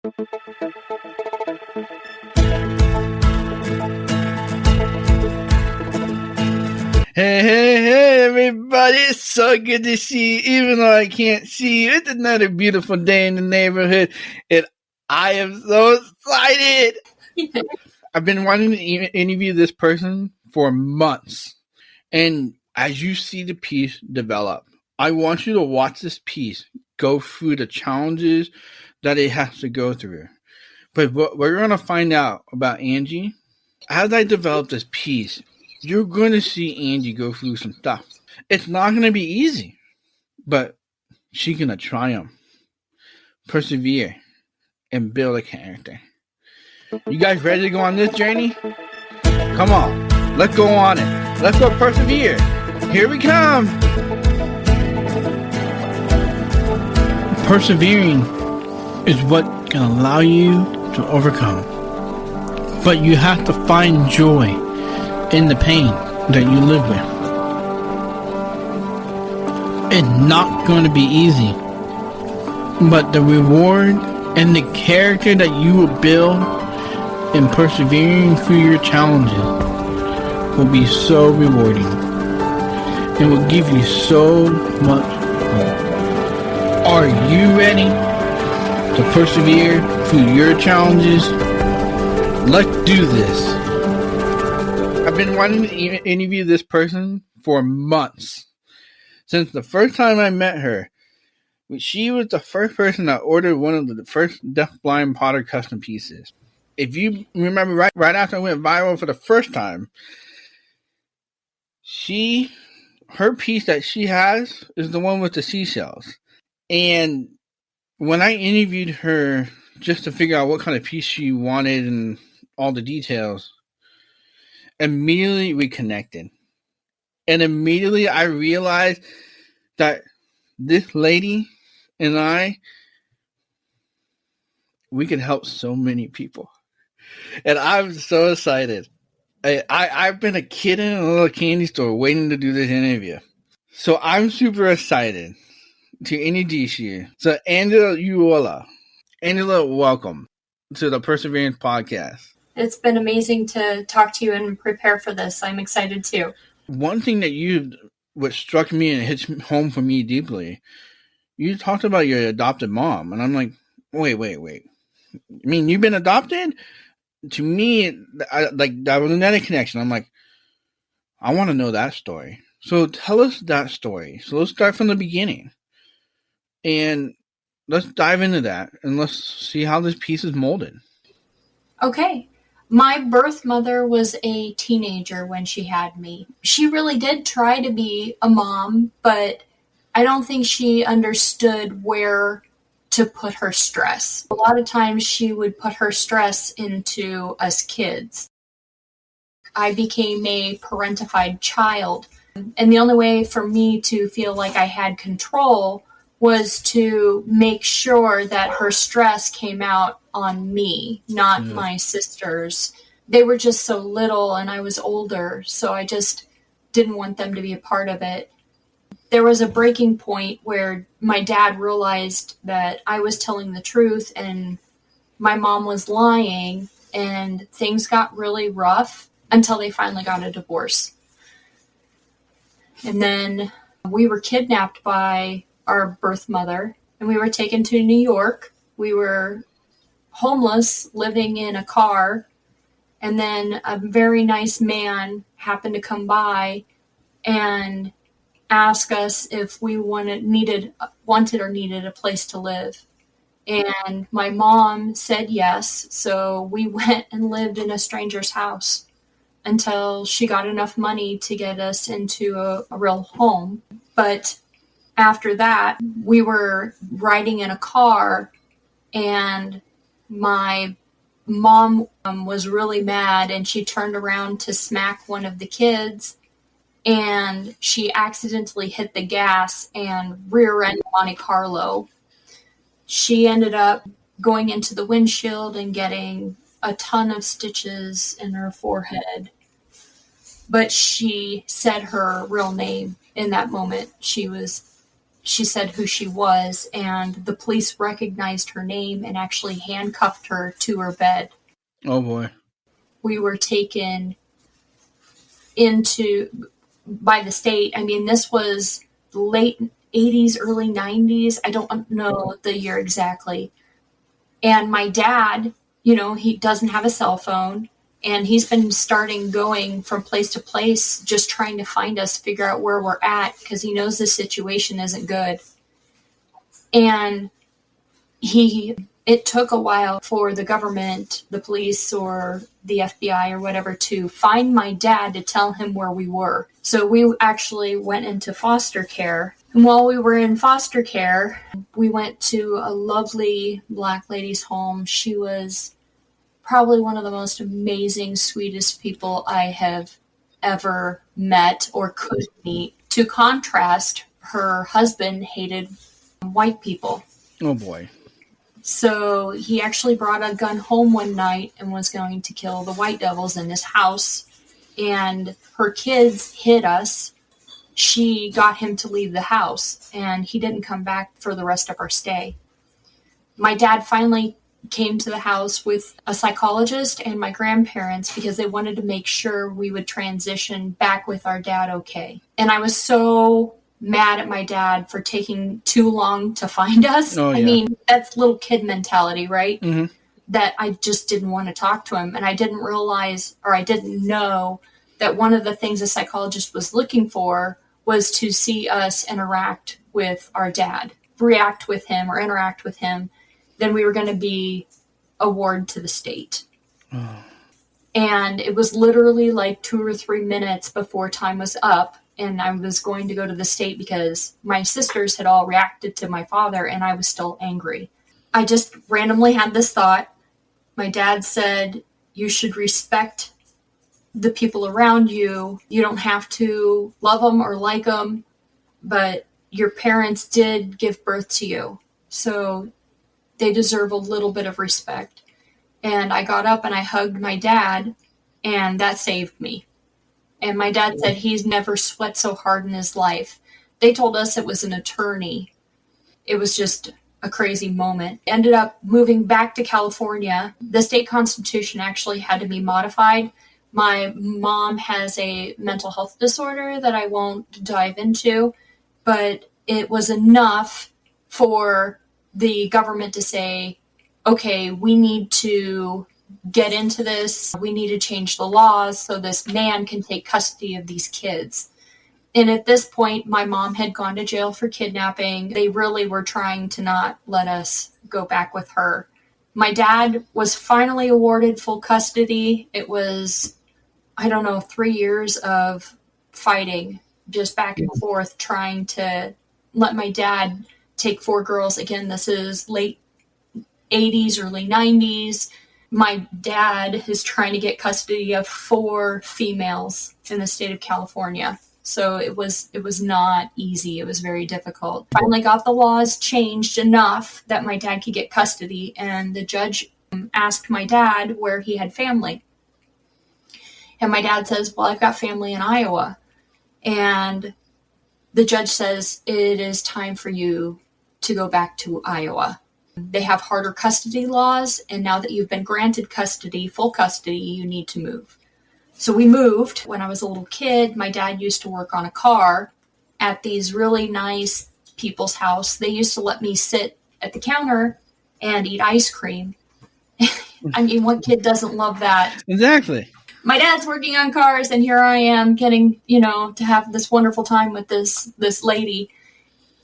Hey, everybody. It's so good to see you, even though I can't see you. It's another beautiful day in the neighborhood, and I am so excited. I've been wanting to interview this person for months, and as you see the piece develop, I want you to watch this piece go through the challenges that it has to go through. But what we're going to find out about Angie, as I develop this piece, you're going to see Angie go through some stuff. It's not going to be easy, but she's going to triumph, persevere, and build a character. You guys ready to go on this journey? Come on, let's go on it. Let's go persevere. Here we come. Persevering is what can allow you to overcome. But you have to find joy in the pain that you live with. It's not going to be easy, but the reward and the character that you will build in persevering through your challenges will be so rewarding and will give you so much hope. Are you ready to persevere through your challenges? Let's do this. I've been wanting to interview this person for months. Since the first time I met her, she was the first person that ordered one of the first Deafblind Potter custom pieces. If you remember, right after I went viral for the first time, her piece that she has is the one with the seashells. And when I interviewed her just to figure out what kind of piece she wanted and all the details, immediately we connected. And immediately I realized that this lady and we can help so many people. And I'm so excited. I've been a kid in a little candy store waiting to do this interview. So I'm super excited to introduce you to Angela Ulloa. Angela, welcome to the Perseverance Podcast. It's been amazing to talk to you and prepare for this. I'm excited too. One thing what struck me and hits home for me deeply, you talked about your adopted mom, and I'm like, wait. I mean, you've been adopted? To me, that was another connection. I'm like, I want to know that story. So tell us that story. So let's start from the beginning. And let's dive into that, and let's see how this piece is molded. Okay. My birth mother was a teenager when she had me. She really did try to be a mom, but I don't think she understood where to put her stress. A lot of times she would put her stress into us kids. I became a parentified child, and the only way for me to feel like I had control was to make sure that her stress came out on me, not my sisters. They were just so little and I was older, so I just didn't want them to be a part of it. There was a breaking point where my dad realized that I was telling the truth and my mom was lying, and things got really rough until they finally got a divorce. And then we were kidnapped by our birth mother, and we were taken to New York. We were homeless, living in a car, and then a very nice man happened to come by and ask us if we wanted or needed a place to live. And my mom said yes, so we went and lived in a stranger's house until she got enough money to get us into a real home. But after that, we were riding in a car, and my mom was really mad, and she turned around to smack one of the kids, and she accidentally hit the gas and rear-ended Monte Carlo. She ended up going into the windshield and getting a ton of stitches in her forehead. But she said her real name in that moment. She she said who she was, and the police recognized her name and actually handcuffed her to her bed. Oh, boy. We were taken into by the state. I mean, this was late 80s, early 90s. I don't know the year exactly. And my dad, he doesn't have a cell phone, and he's been going from place to place, just trying to find us, figure out where we're at, because he knows the situation isn't good. And it took a while for the government, the police or the FBI or whatever, to find my dad to tell him where we were. So we actually went into foster care. And while we were in foster care, we went to a lovely Black lady's home. She was probably one of the most amazing, sweetest people I have ever met or could meet. To contrast, her husband hated white people. Oh, boy. So he actually brought a gun home one night and was going to kill the white devils in his house. And her kids hid us. She got him to leave the house, and he didn't come back for the rest of our stay. My dad finally came to the house with a psychologist and my grandparents because they wanted to make sure we would transition back with our dad okay. And I was so mad at my dad for taking too long to find us. Oh, yeah. I mean, that's little kid mentality, right? Mm-hmm. That I just didn't want to talk to him. And I didn't realize, or I didn't know, that one of the things a psychologist was looking for was to see us interact with our dad, react with him or interact with him. Then we were going to be a ward to the state. Oh. And it was literally like 2 or 3 minutes before time was up, and I was going to go to the state because my sisters had all reacted to my father, and I was still angry. I just randomly had this thought. My dad said, you should respect the people around you. You don't have to love them or like them, but your parents did give birth to you. So they deserve a little bit of respect. And I got up and I hugged my dad, and that saved me. And my dad said he's never sweat so hard in his life. They told us it was an attorney. It was just a crazy moment. Ended up moving back to California. The state constitution actually had to be modified. My mom has a mental health disorder that I won't dive into, but it was enough for the government to say, okay, we need to get into this. We need to change the laws so this man can take custody of these kids. And at this point, my mom had gone to jail for kidnapping. They really were trying to not let us go back with her. My dad was finally awarded full custody. It was, 3 years of fighting, just back and forth, trying to let my dad take 4 girls. Again, this is late 80s, early 90s. My dad is trying to get custody of 4 females in the state of California. So it was not easy. It was very difficult. Finally got the laws changed enough that my dad could get custody, and the judge asked my dad where he had family. And my dad says, well, I've got family in Iowa. And the judge says, it is time for you to go back to Iowa. They have harder custody laws, and now that you've been granted custody, full custody, you need to move. So we moved. When I was a little kid, my dad used to work on a car at these really nice people's house. They used to let me sit at the counter and eat ice cream. I mean, what kid doesn't love that? Exactly. My dad's working on cars, and here I am getting, to have this wonderful time with this lady.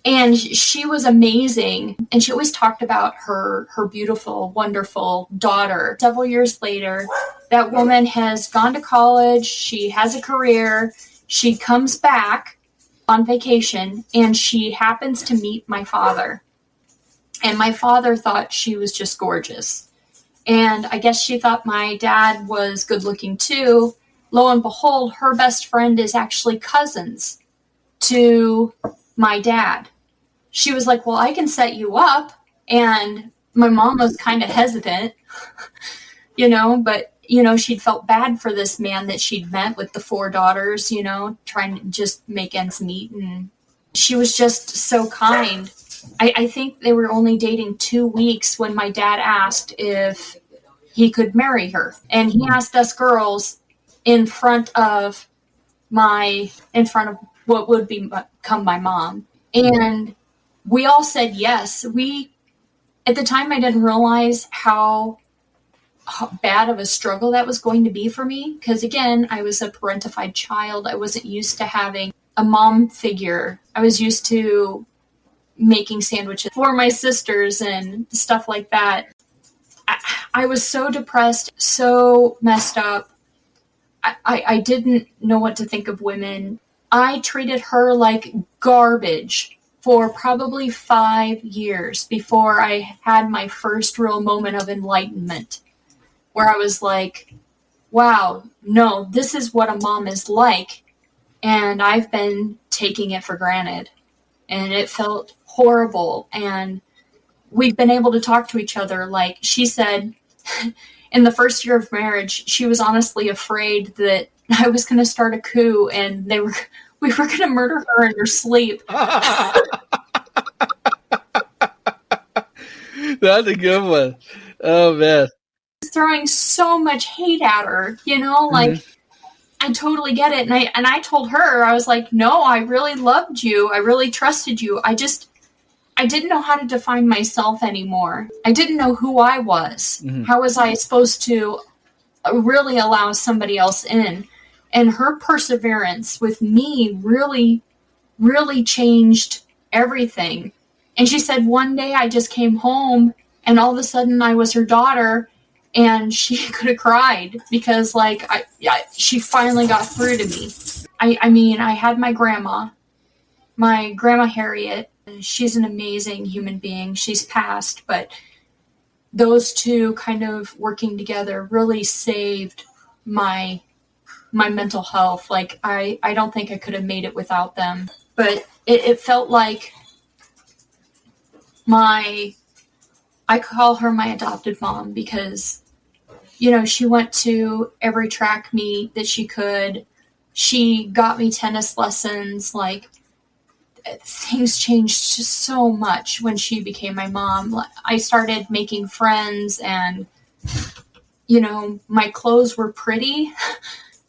And she was amazing. And she always talked about her beautiful, wonderful daughter. Several years later, that woman has gone to college. She has a career. She comes back on vacation, and she happens to meet my father. And my father thought she was just gorgeous. And I guess she thought my dad was good looking too. Lo and behold, her best friend is actually cousins to my dad. She was like, well, I can set you up. And my mom was kind of hesitant, but, she'd felt bad for this man that she'd met with the 4 daughters, trying to just make ends meet. And she was just so kind. I think they were only dating 2 weeks when my dad asked if he could marry her. And he asked us girls in front of what would become my mom. And we all said yes. At the time, I didn't realize how bad of a struggle that was going to be for me. Because again, I was a parentified child. I wasn't used to having a mom figure. I was used to making sandwiches for my sisters and stuff like that. I was so depressed, so messed up. I didn't know what to think of women. I treated her like garbage for probably 5 years before I had my first real moment of enlightenment, where I was like, wow, no, this is what a mom is like. And I've been taking it for granted. And it felt horrible. And we've been able to talk to each other. Like she said, in the first year of marriage, she was honestly afraid that I was going to start a coup and we were going to murder her in her sleep. That's a good one. Oh, man. Throwing so much hate at her, like, I totally get it. And I told her, I was like, no, I really loved you. I really trusted you. I didn't know how to define myself anymore. I didn't know who I was. How was I supposed to really allow somebody else in? And her perseverance with me really, really changed everything. And she said one day I just came home and all of a sudden I was her daughter and she could have cried because she finally got through to me. I mean, I had my grandma Harriet. She's an amazing human being. She's passed, but those two kind of working together really saved my mental health. Like, I don't think I could have made it without them. But it felt like I call her my adopted mom because, she went to every track meet that she could. She got me tennis lessons. Like, things changed just so much when she became my mom. I started making friends and, my clothes were pretty.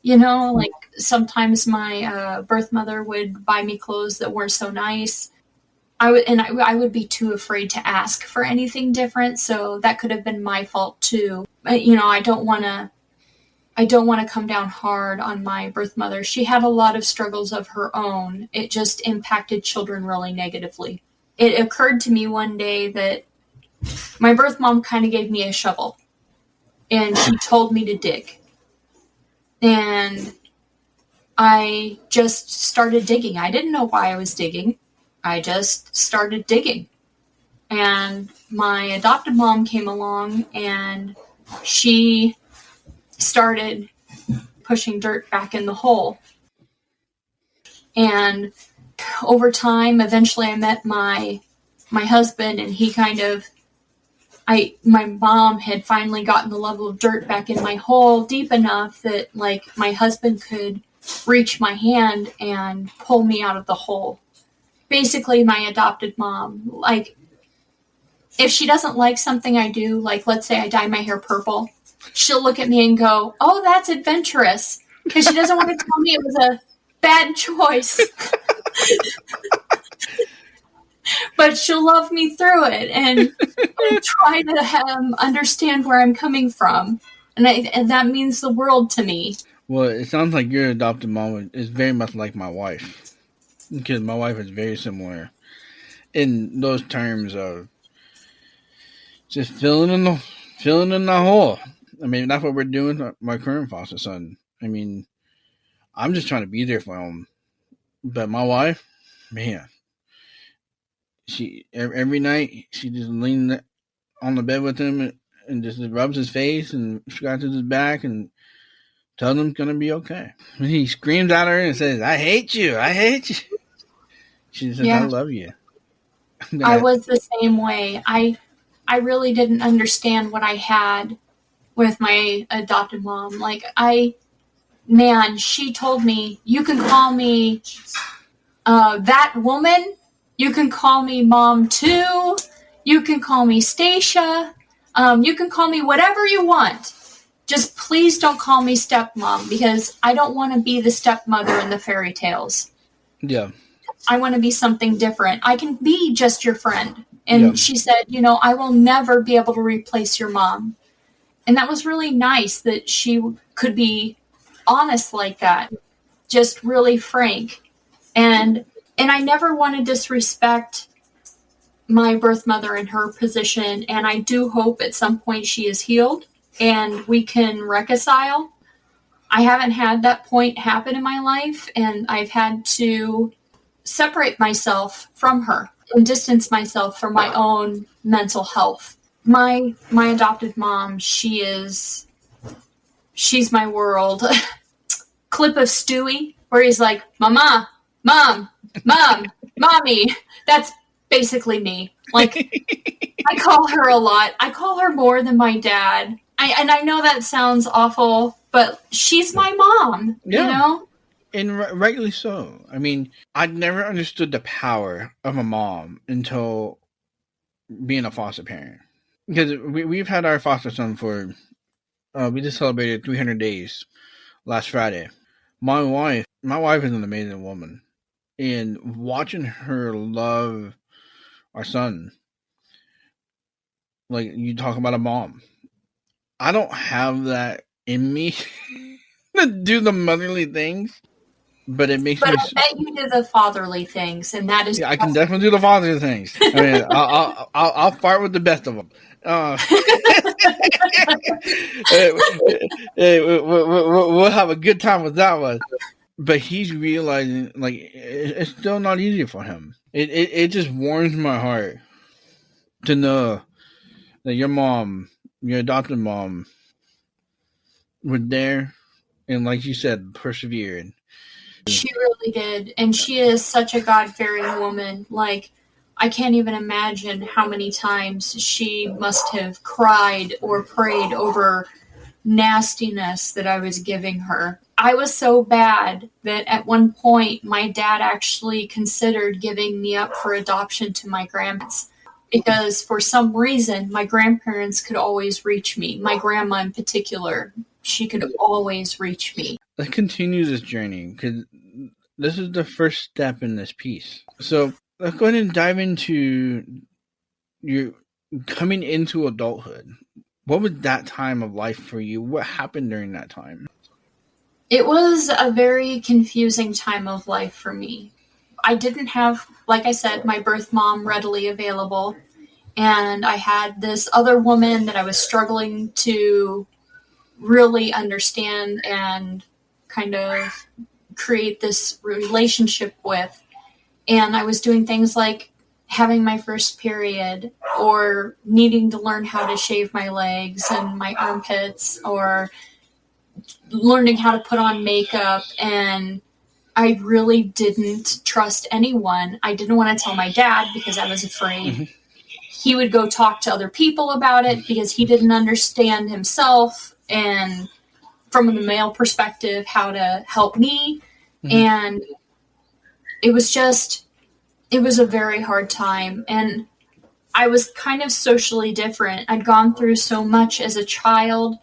Like sometimes my birth mother would buy me clothes that weren't so nice. I would be too afraid to ask for anything different. So that could have been my fault too. I don't want to come down hard on my birth mother. She had a lot of struggles of her own. It just impacted children really negatively. It occurred to me one day that my birth mom kind of gave me a shovel and she told me to dig. And I just started digging. I didn't know why I was digging. I just started digging. And my adopted mom came along and she started pushing dirt back in the hole. And over time, eventually I met my husband and he my mom had finally gotten the level of dirt back in my hole deep enough that my husband could reach my hand and pull me out of the hole. Basically, my adopted mom, if she doesn't like something I do, let's say I dye my hair purple, she'll look at me and go, oh, that's adventurous. Because she doesn't want to tell me it was a bad choice. But she'll love me through it and try to understand where I'm coming from. And that means the world to me. Well, it sounds like your adopted mom is very much like my wife. Because my wife is very similar in those terms of just filling in the hole. I mean, that's what we're doing with my current foster son. I mean, I'm just trying to be there for him. But my wife, man, she every night she just leans on the bed with him and just rubs his face and scratches his back and tells him it's gonna be okay. And he screams at her and says, "I hate you! I hate you!" She says, "I love you." I was the same way. I really didn't understand what I had with my adopted mom. She told me, you can call me That woman, you can call me Mom too. You can call me Stacia. You can call me whatever you want. Just please don't call me stepmom, because I don't want to be the stepmother in the fairy tales. Yeah. I want to be something different. I can be just your friend. And she said, I will never be able to replace your mom. And that was really nice that she could be honest like that, just really frank. And I never want to disrespect my birth mother in her position. And I do hope at some point she is healed and we can reconcile. I haven't had that point happen in my life, and I've had to separate myself from her and distance myself from my own mental health. My adopted mom, she's my world. Clip of Stewie where he's like, Mama, Mom, Mommy. That's basically me. Like, I call her a lot. I call her more than my dad. I know that sounds awful, but she's my mom, And rightly so. I mean, I never understood the power of a mom until being a foster parent. Because we've had our foster son for, we just celebrated 300 days last Friday. My wife is an amazing woman. And watching her love our son, like you talk about a mom. I don't have that in me to do the motherly things. But it makes me. But I bet you do the fatherly things, and that is. Yeah, I can definitely do the fatherly things. I mean, I'll fart with the best of them. We'll have a good time with that one. But he's realizing, like, it's still not easy for him. It just warms my heart to know that your mom, your adopted mom, were there, and like you said, persevered. She really did. And she is such a God-fearing woman. Like, I can't even imagine how many times she must have cried or prayed over nastiness that I was giving her. I was so bad that at one point my dad actually considered giving me up for adoption to my grandparents. Because for some reason, my grandparents could always reach me. My grandma in particular, she could always reach me. Let's continue this journey, because this is the first step in this piece. So let's go ahead and dive into your coming into adulthood. What was that time of life for you? What happened during that time? It was a very confusing time of life for me. I didn't have, like I said, my birth mom readily available. And I had this other woman that I was struggling to really understand and kind of create this relationship with. And I was doing things like having my first period, or needing to learn how to shave my legs and my armpits, or learning how to put on makeup. And I really didn't trust anyone. I didn't want to tell my dad because I was afraid. Mm-hmm. He would go talk to other people about it because he didn't understand himself, and from the male perspective, how to help me. Mm-hmm. And it was a very hard time. And I was kind of socially different. I'd gone through so much as a child.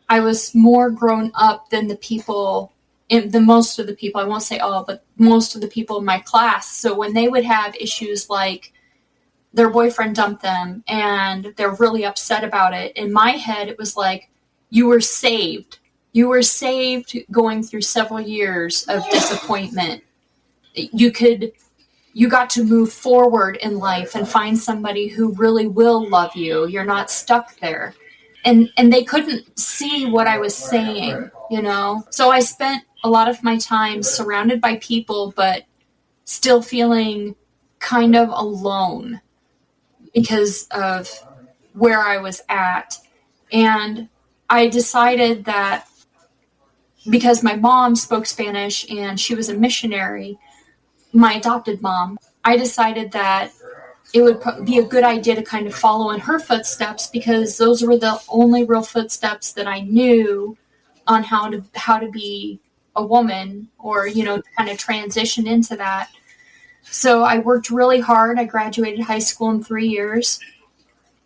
I was more grown up than most of the people, I won't say all, but most of the people in my class. So when they would have issues like their boyfriend dumped them and they're really upset about it, in my head, it was like, you were saved. You were saved going through several years of disappointment. You got to move forward in life and find somebody who really will love you. You're not stuck there. And they couldn't see what I was saying, So I spent a lot of my time surrounded by people, but still feeling kind of alone because of where I was at. And I decided that because my mom spoke Spanish and she was a missionary, my adopted mom, I decided that it would be a good idea to kind of follow in her footsteps, because those were the only real footsteps that I knew on how to be a woman, or, kind of transition into that. So I worked really hard. I graduated high school in 3 years.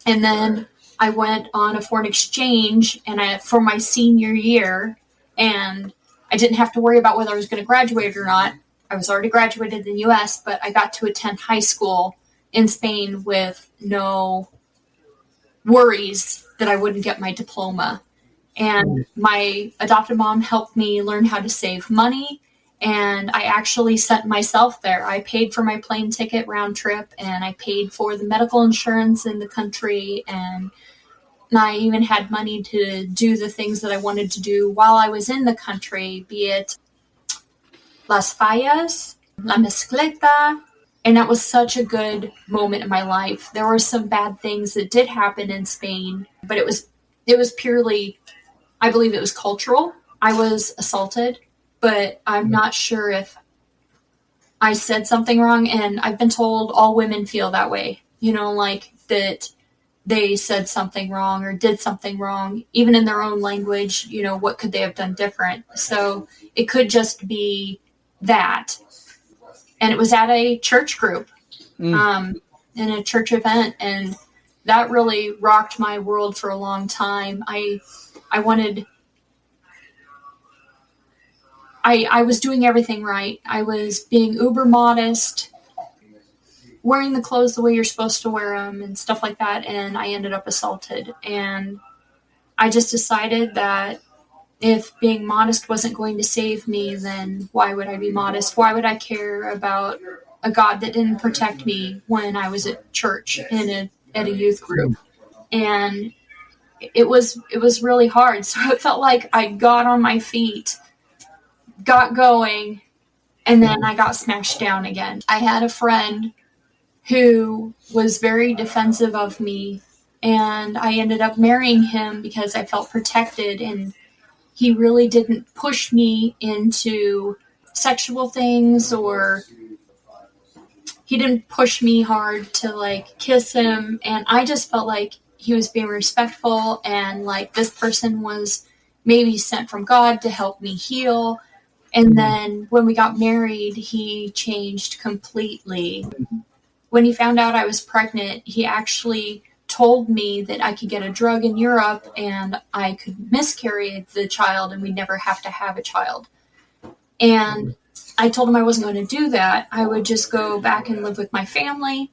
And then I went on a foreign exchange for my senior year. And I didn't have to worry about whether I was going to graduate or not. I was already graduated in the U.S., but I got to attend high school in Spain with no worries that I wouldn't get my diploma. And my adoptive mom helped me learn how to save money. And I actually sent myself there. I paid for my plane ticket round trip, and I paid for the medical insurance in the country. And I even had money to do the things that I wanted to do while I was in the country, be it Las Fallas, La Mescleta. And that was such a good moment in my life. There were some bad things that did happen in Spain, but it was purely, I believe it was cultural. I was assaulted, but I'm not sure if I said something wrong. And I've been told all women feel that way, like that they said something wrong or did something wrong, even in their own language. What could they have done different? So it could just be that. And it was at a church group, in a church event. And that really rocked my world for a long time. I was doing everything right. I was being uber modest, wearing the clothes the way you're supposed to wear them and stuff like that. And I ended up assaulted. And I just decided that if being modest wasn't going to save me, then why would I be modest? Why would I care about a God that didn't protect me when I was at church at a youth group? And it was really hard. So it felt like I got on my feet, got going, and then I got smashed down again. I had a friend who was very defensive of me, and I ended up marrying him because I felt protected, and he really didn't push me into sexual things, or he didn't push me hard to kiss him. And I just felt like he was being respectful, and this person was maybe sent from God to help me heal. And then when we got married, he changed completely. When he found out I was pregnant, he actually told me that I could get a drug in Europe and I could miscarry the child and we'd never have to have a child. And I told him I wasn't going to do that. I would just go back and live with my family.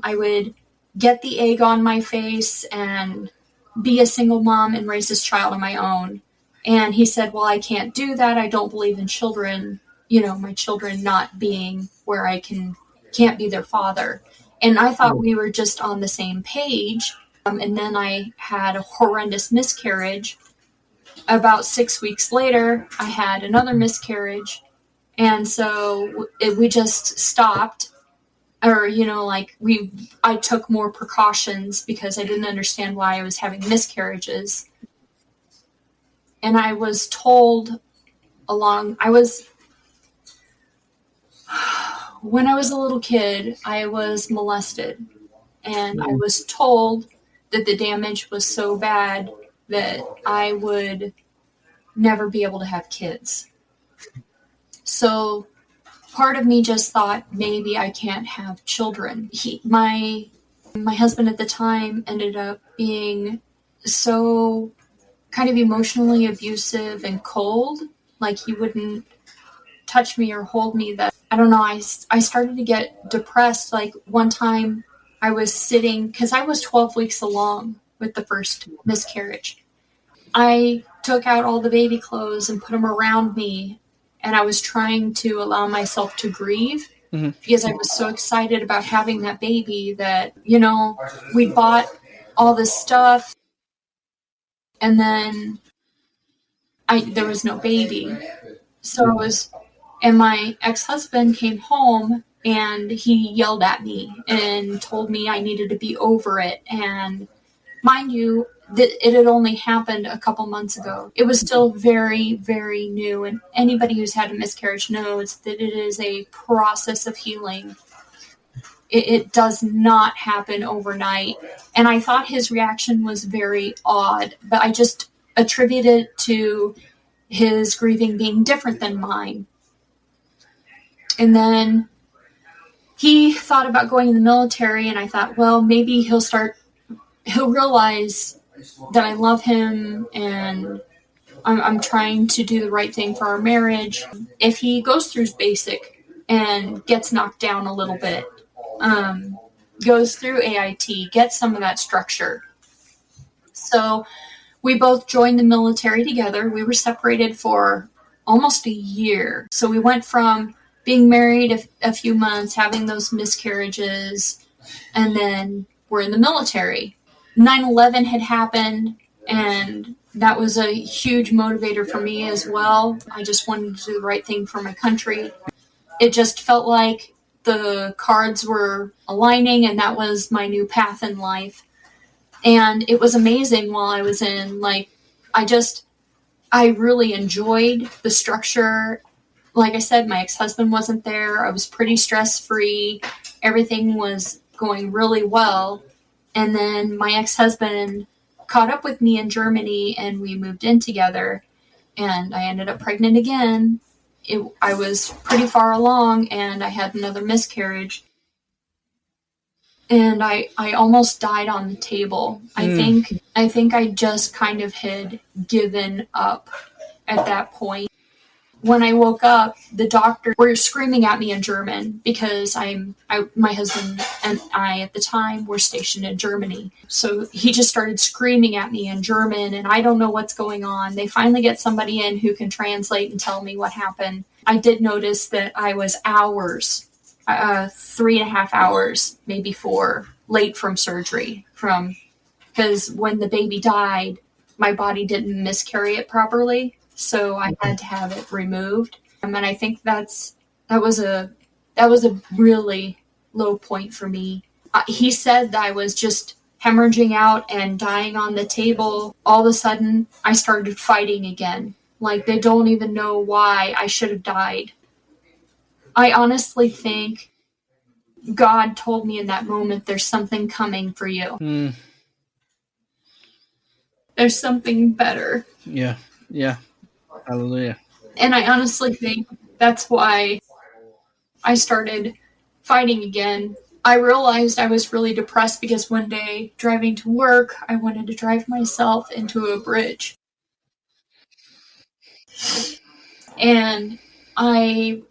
I would get the egg on my face and be a single mom and raise this child on my own. And he said, well, I can't do that. I don't believe in children, my children not being where I can't be their father. And I thought we were just on the same page. And then I had a horrendous miscarriage. About 6 weeks later, I had another miscarriage. And so we just stopped. Or, I took more precautions because I didn't understand why I was having miscarriages. And I was told when I was a little kid, I was molested. And I was told that the damage was so bad that I would never be able to have kids. So part of me just thought maybe I can't have children. My husband at the time ended up being so kind of emotionally abusive and cold. He wouldn't touch me or hold me. That I don't know. I started to get depressed. One time I was sitting, because I was 12 weeks along with the first miscarriage. I took out all the baby clothes and put them around me, and I was trying to allow myself to grieve because I was so excited about having that baby that, we bought all this stuff, and then there was no baby. So and my ex-husband came home and he yelled at me and told me I needed to be over it. And mind you, it had only happened a couple months ago. It was still very, very new. And anybody who's had a miscarriage knows that it is a process of healing. It does not happen overnight. And I thought his reaction was very odd, but I just attributed it to his grieving being different than mine. And then he thought about going in the military, and I thought, well, maybe he'll realize that I love him and I'm trying to do the right thing for our marriage. If he goes through basic and gets knocked down a little bit, goes through AIT, gets some of that structure. So we both joined the military together. We were separated for almost a year. So we went from being married a few months, having those miscarriages, and then we're in the military. 9/11 had happened, and that was a huge motivator for me as well. I just wanted to do the right thing for my country. It just felt like the cards were aligning, and that was my new path in life. And it was amazing while I was in, I really enjoyed the structure. Like I said, my ex-husband wasn't there. I was pretty stress-free. Everything was going really well. And then my ex-husband caught up with me in Germany, and we moved in together. And I ended up pregnant again. I was pretty far along, and I had another miscarriage. And I almost died on the table. I think I just kind of had given up at that point. When I woke up, the doctor were screaming at me in German because my husband and I at the time were stationed in Germany. So he just started screaming at me in German, and I don't know what's going on. They finally get somebody in who can translate and tell me what happened. I did notice that I was hours, 3.5 hours, maybe 4, late from surgery. Because when the baby died, my body didn't miscarry it properly. So I had to have it removed. And I think that was a really low point for me. He said that I was just hemorrhaging out and dying on the table. All of a sudden, I started fighting again. Like, they don't even know why I should have died. I honestly think God told me in that moment, there's something coming for you. There's something better. Yeah. Hallelujah. And I honestly think that's why I started fighting again. I realized I was really depressed because one day, driving to work, I wanted to drive myself into a bridge. And I've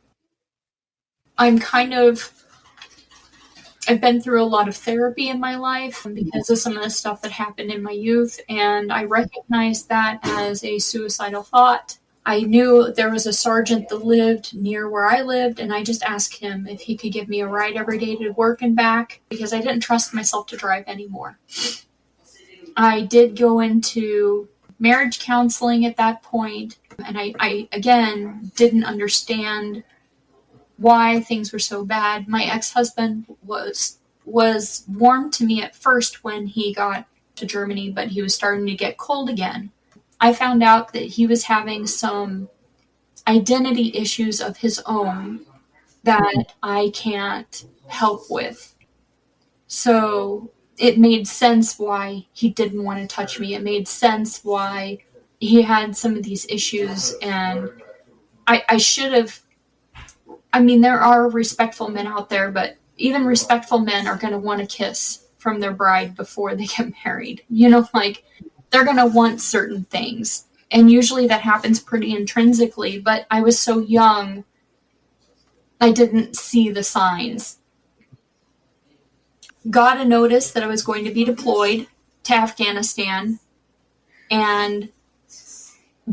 been through a lot of therapy in my life because of some of the stuff that happened in my youth, and I recognized that as a suicidal thought. I knew there was a sergeant that lived near where I lived, and I just asked him if he could give me a ride every day to work and back because I didn't trust myself to drive anymore. I did go into marriage counseling at that point, and I again didn't understand why things were so bad. My ex-husband was warm to me at first when he got to Germany, but he was starting to get cold again. I found out that he was having some identity issues of his own that I can't help with. So it made sense why he didn't want to touch me. It made sense why he had some of these issues, and I should have. I mean, there are respectful men out there, but even respectful men are going to want a kiss from their bride before they get married. They're going to want certain things. And usually that happens pretty intrinsically, but I was so young, I didn't see the signs. Got a notice that I was going to be deployed to Afghanistan, and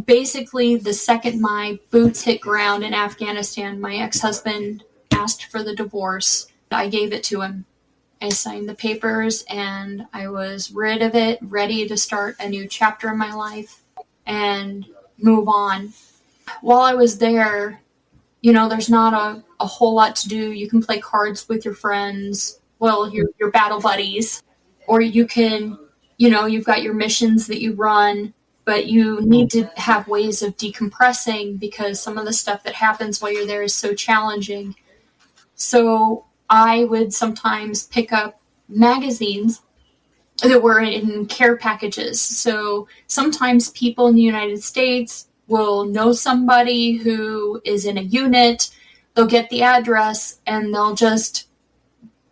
basically the second my boots hit ground in Afghanistan, my ex-husband asked for the divorce. I gave it to him. I signed the papers, and I was rid of it, ready to start a new chapter in my life and move on. While I was there, there's not a whole lot to do. You can play cards with your friends, your battle buddies, or you can, you've got your missions that you run, but you need to have ways of decompressing because some of the stuff that happens while you're there is so challenging. So I would sometimes pick up magazines that were in care packages. So sometimes people in the United States will know somebody who is in a unit. They'll get the address and they'll just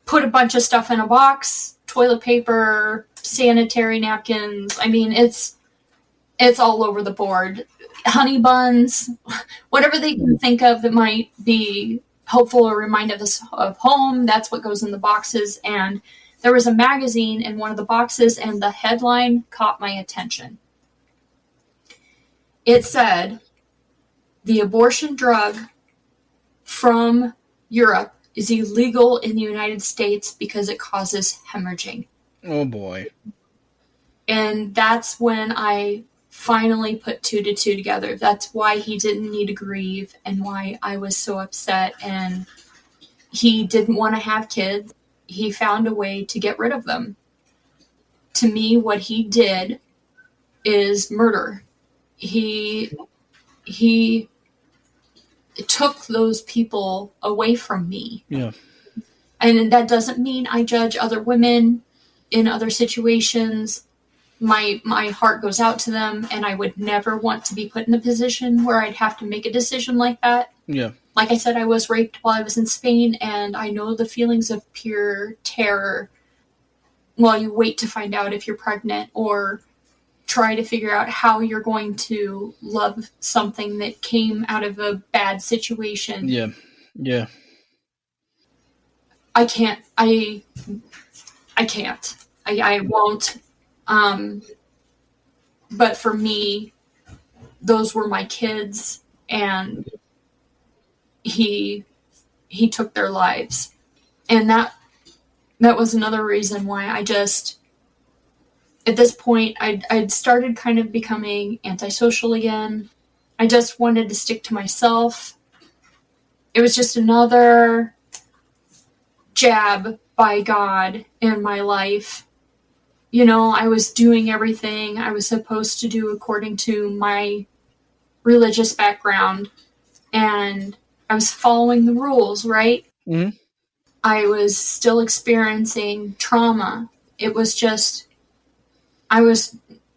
put a bunch of stuff in a box, toilet paper, sanitary napkins. I mean, it's all over the board. Honey buns, whatever they can think of that might be helpful or remind us of home, that's what goes in the boxes. And there was a magazine in one of the boxes, and the headline caught my attention. It said, "The abortion drug from Europe is illegal in the United States because it causes hemorrhaging." Oh, boy. And that's when I finally put 2 to 2 together. That's why he didn't need to grieve and why I was so upset. And he didn't want to have kids. He found a way to get rid of them. To me, what he did is murder. He took those people away from me. Yeah. And that doesn't mean I judge other women in other situations. My heart goes out to them, and I would never want to be put in a position where I'd have to make a decision like that. Yeah. Like I said, I was raped while I was in Spain, and I know the feelings of pure terror while you wait to find out if you're pregnant or try to figure out how you're going to love something that came out of a bad situation. Yeah. Yeah. I can't. I can't. I won't. But for me, those were my kids, and he took their lives. And that was another reason why I just, at this point, I'd started kind of becoming antisocial again. I just wanted to stick to myself. It was just another jab by God in my life. You know, I was doing everything I was supposed to do according to my religious background, and I was following the rules, right? Mm-hmm. I was still experiencing trauma. It was just, I was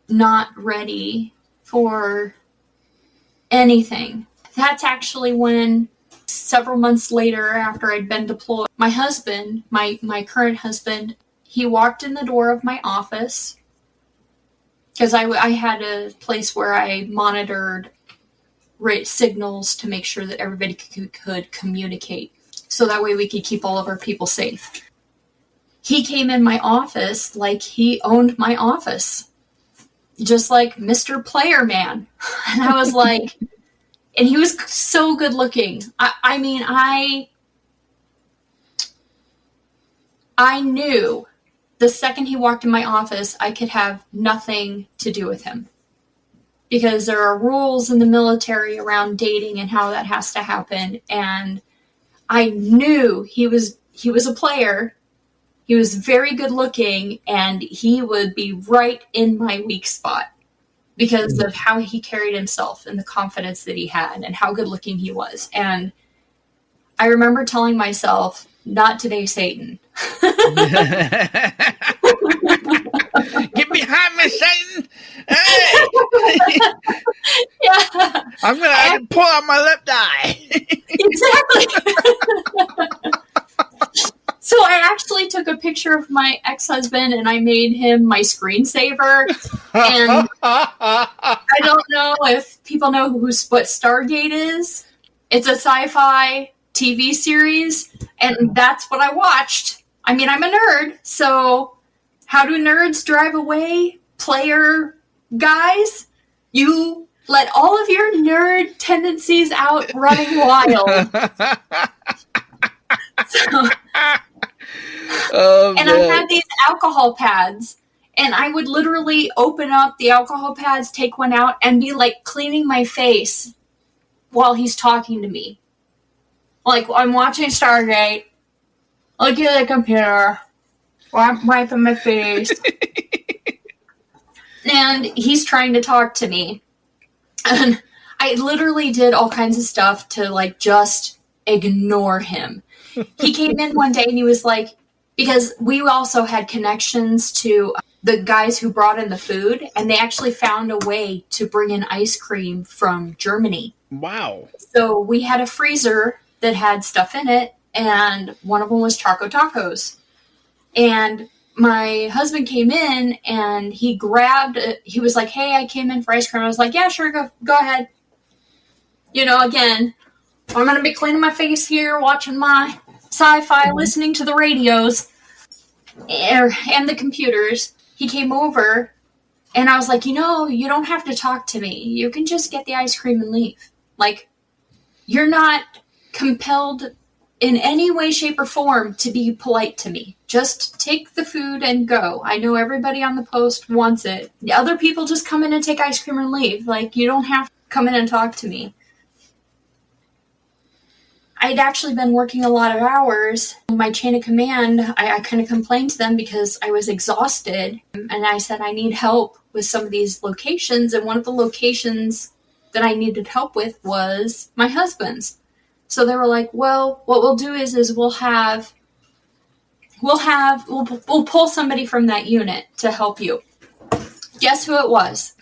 not ready for anything. That's actually when, several months later after I'd been deployed, my husband, my current husband, he walked in the door of my office, because I had a place where I monitored signals to make sure that everybody could communicate, so that way we could keep all of our people safe. He came in my office like he owned my office, just like Mr. Player Man. And I was like, and he was so good looking. I mean, I knew the second he walked in my office, I could have nothing to do with him. Because there are rules in the military around dating and how that has to happen. And I knew he was a player. He was very good looking, and he would be right in my weak spot because of how he carried himself and the confidence that he had and how good looking he was. And I remember telling myself, not today, Satan. Get behind me, Satan! Hey! Yeah. I'm going to have to pull out my left eye. Exactly. So I actually took a picture of my ex-husband and I made him my screensaver. And I don't know if people know what Stargate is. It's a sci-fi TV series, and that's what I watched. I mean, I'm a nerd, so how do nerds drive away player guys? You let all of your nerd tendencies out running wild. And I had these alcohol pads, and I would literally open up the alcohol pads, take one out, and be like cleaning my face while he's talking to me. Like, I'm watching Stargate, looking at the computer, wiping my face, and he's trying to talk to me. And I literally did all kinds of stuff to, like, just ignore him. He came in one day and he was like, because we also had connections to the guys who brought in the food, and they actually found a way to bring in ice cream from Germany. Wow. So we had a freezer that had stuff in it, and one of them was Choco Tacos. And my husband came in, and he was like, hey, I came in for ice cream. I was like, yeah, sure, go ahead. Again, I'm going to be cleaning my face here, watching my sci-fi, listening to the radios and the computers. He came over, and I was like, you don't have to talk to me. You can just get the ice cream and leave. Like, you're not compelled in any way, shape, or form to be polite to me. Just take the food and go. I know everybody on the post wants it. The other people just come in and take ice cream and leave. Like, you don't have to come in and talk to me. I'd actually been working a lot of hours. My chain of command, I kind of complained to them because I was exhausted. And I said, I need help with some of these locations. And one of the locations that I needed help with was my husband's. So they were like, well, what we'll do is we'll pull somebody from that unit to help you. Guess who it was?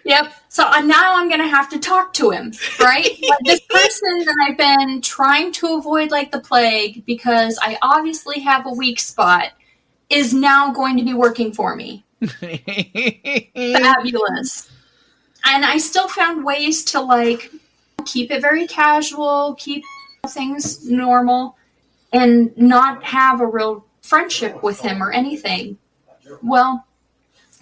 Yep. So now I'm going to have to talk to him, right? But this person that I've been trying to avoid like the plague because I obviously have a weak spot is now going to be working for me. Fabulous. And I still found ways to like keep it very casual, keep things normal, and not have a real friendship with him or anything. Well,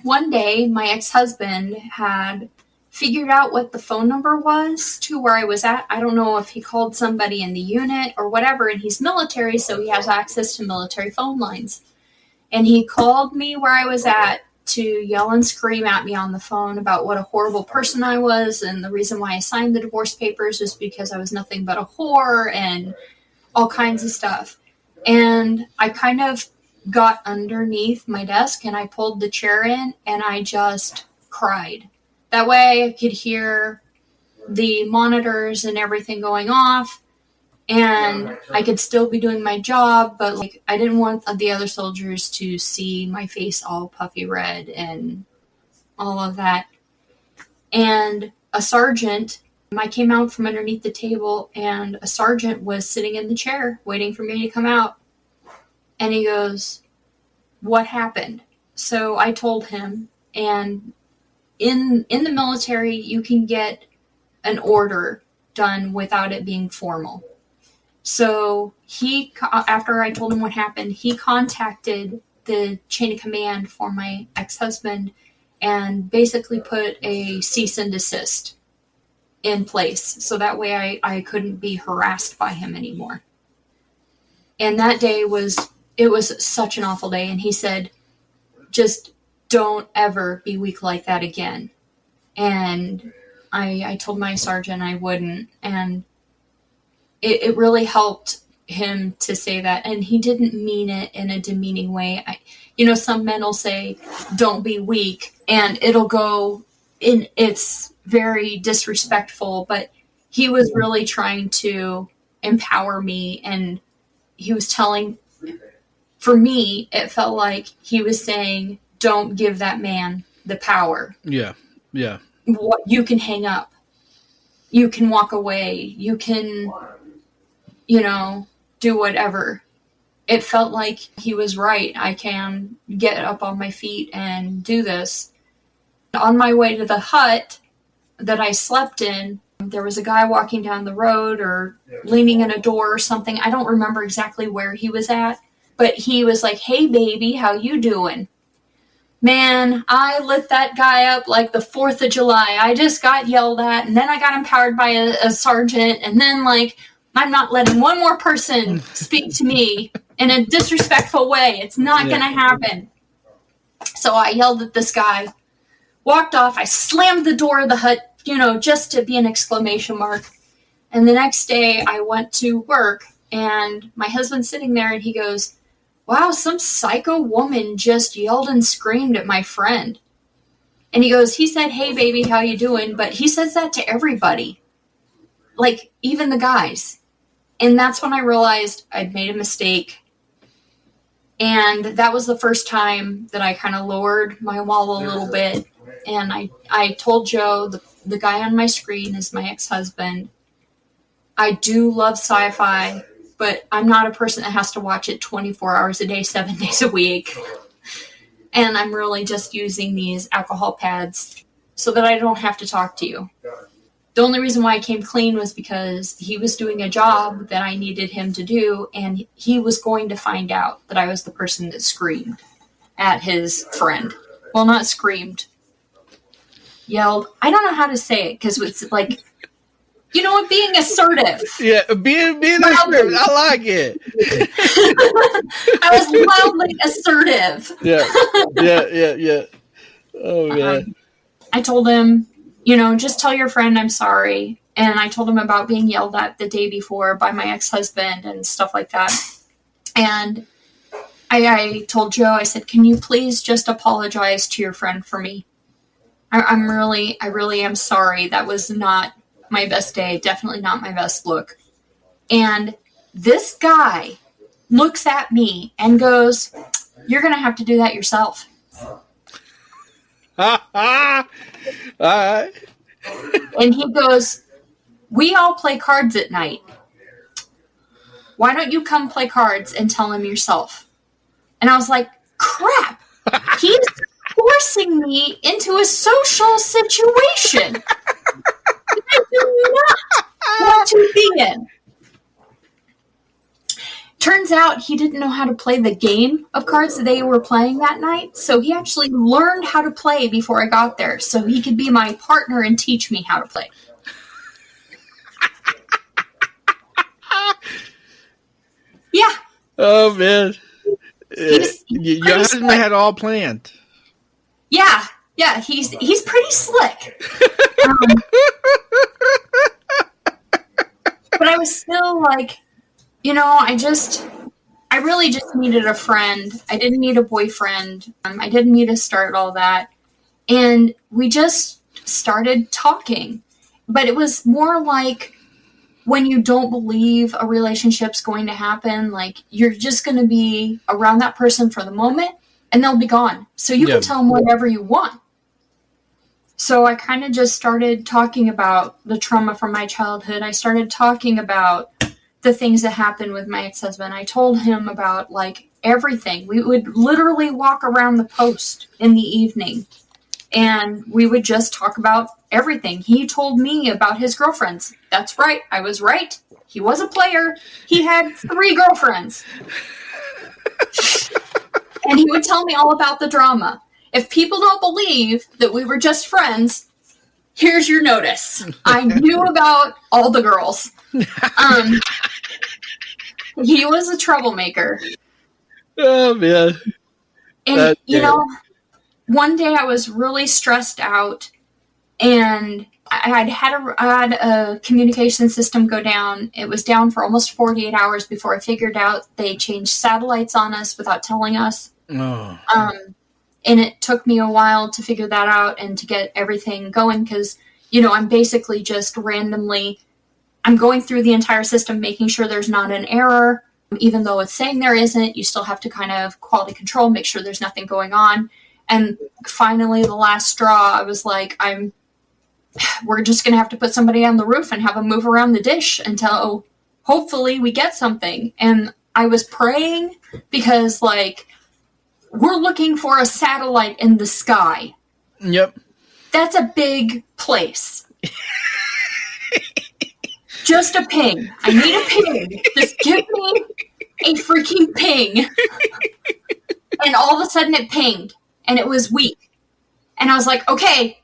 one day my ex-husband had figured out what the phone number was to where I was at. I don't know if he called somebody in the unit or whatever, and he's military, so he has access to military phone lines. And he called me where I was at to yell and scream at me on the phone about what a horrible person I was, and the reason why I signed the divorce papers was because I was nothing but a whore and all kinds of stuff. And I kind of got underneath my desk and I pulled the chair in and I just cried. That way I could hear the monitors and everything going off, and I could still be doing my job, but like I didn't want the other soldiers to see my face all puffy red and all of that. And a sergeant, I came out from underneath the table, and a sergeant was sitting in the chair waiting for me to come out. And he goes, what happened? So I told him, and in the military, you can get an order done without it being formal. So after I told him what happened, he contacted the chain of command for my ex-husband and basically put a cease and desist in place. So that way I couldn't be harassed by him anymore. And that day it was such an awful day. And he said, just don't ever be weak like that again. And I told my sergeant I wouldn't. And it really helped him to say that. And he didn't mean it in a demeaning way. Some men will say, don't be weak. And it'll go in, it's very disrespectful. But he was really trying to empower me. And he was telling, for me, it felt like he was saying, don't give that man the power. Yeah. Yeah. You can hang up. You can walk away. You can, do whatever. It felt like he was right. I can get up on my feet and do this. On my way to the hut that I slept in, there was a guy walking down the road or leaning in a door or something. I don't remember exactly where he was at, but he was like, hey, baby, how you doing? Man, I lit that guy up like the 4th of July. I just got yelled at, and then I got empowered by a sergeant, and then, I'm not letting one more person speak to me in a disrespectful way. It's not going to happen. So I yelled at this guy, walked off. I slammed the door of the hut, just to be an exclamation mark. And the next day I went to work, and my husband's sitting there, and he goes, wow, some psycho woman just yelled and screamed at my friend. And he said, hey, baby, how you doing? But he says that to everybody, even the guys. And that's when I realized I'd made a mistake. And that was the first time that I kind of lowered my wall a little bit. And I told Joe, the guy on my screen is my ex-husband. I do love sci-fi, but I'm not a person that has to watch it 24 hours a day, 7 days a week. And I'm really just using these alcohol pads so that I don't have to talk to you. The only reason why I came clean was because he was doing a job that I needed him to do, and he was going to find out that I was the person that screamed at his friend. Well, not screamed. Yelled. I don't know how to say it, because it's like, you know what, being assertive. Yeah, being assertive. I like it. I was loudly assertive. Yeah. Oh, man. I told him, you know, just tell your friend I'm sorry. And I told him about being yelled at the day before by my ex-husband and stuff like that. And I told Joe, I said, can you please just apologize to your friend for me? I really am sorry. That was not my best day. Definitely not my best look. And this guy looks at me and goes, you're going to have to do that yourself. All right. And he goes, we all play cards at night. Why don't you come play cards and tell him yourself? And I was like, crap. He's forcing me into a social situation that I do not want to be in. Turns out he didn't know how to play the game of cards that they were playing that night, so he actually learned how to play before I got there, so he could be my partner and teach me how to play. Yeah. Oh, man. Your husband had it all planned. Yeah, he's pretty slick. But I was still like, you know, I really just needed a friend. I didn't need a boyfriend. I didn't need to start all that. And we just started talking. But it was more like when you don't believe a relationship's going to happen, like you're just going to be around that person for the moment and they'll be gone. So you can tell them whatever you want. So I kind of just started talking about the trauma from my childhood. I started talking about the things that happened with my ex-husband. I told him about like everything. We would literally walk around the post in the evening and we would just talk about everything. He told me about his girlfriends. That's right. I was right. He was a player. He had 3 girlfriends. And he would tell me all about the drama. If people don't believe that we were just friends, here's your notice. I knew about all the girls. He was a troublemaker. Oh, man. And, you know, one day I was really stressed out, and I had a communication system go down. It was down for almost 48 hours before I figured out they changed satellites on us without telling us. Oh. And it took me a while to figure that out and to get everything going because, you know, I'm basically just randomly, I'm going through the entire system, making sure there's not an error. Even though it's saying there isn't, you still have to kind of quality control, make sure there's nothing going on. And finally, the last straw, I was like, we're just going to have to put somebody on the roof and have them move around the dish until hopefully we get something. And I was praying because, like, we're looking for a satellite in the sky. Yep. That's a big place. Just a ping. I need a ping. Just give me a freaking ping. And all of a sudden it pinged. And it was weak. And I was like, okay,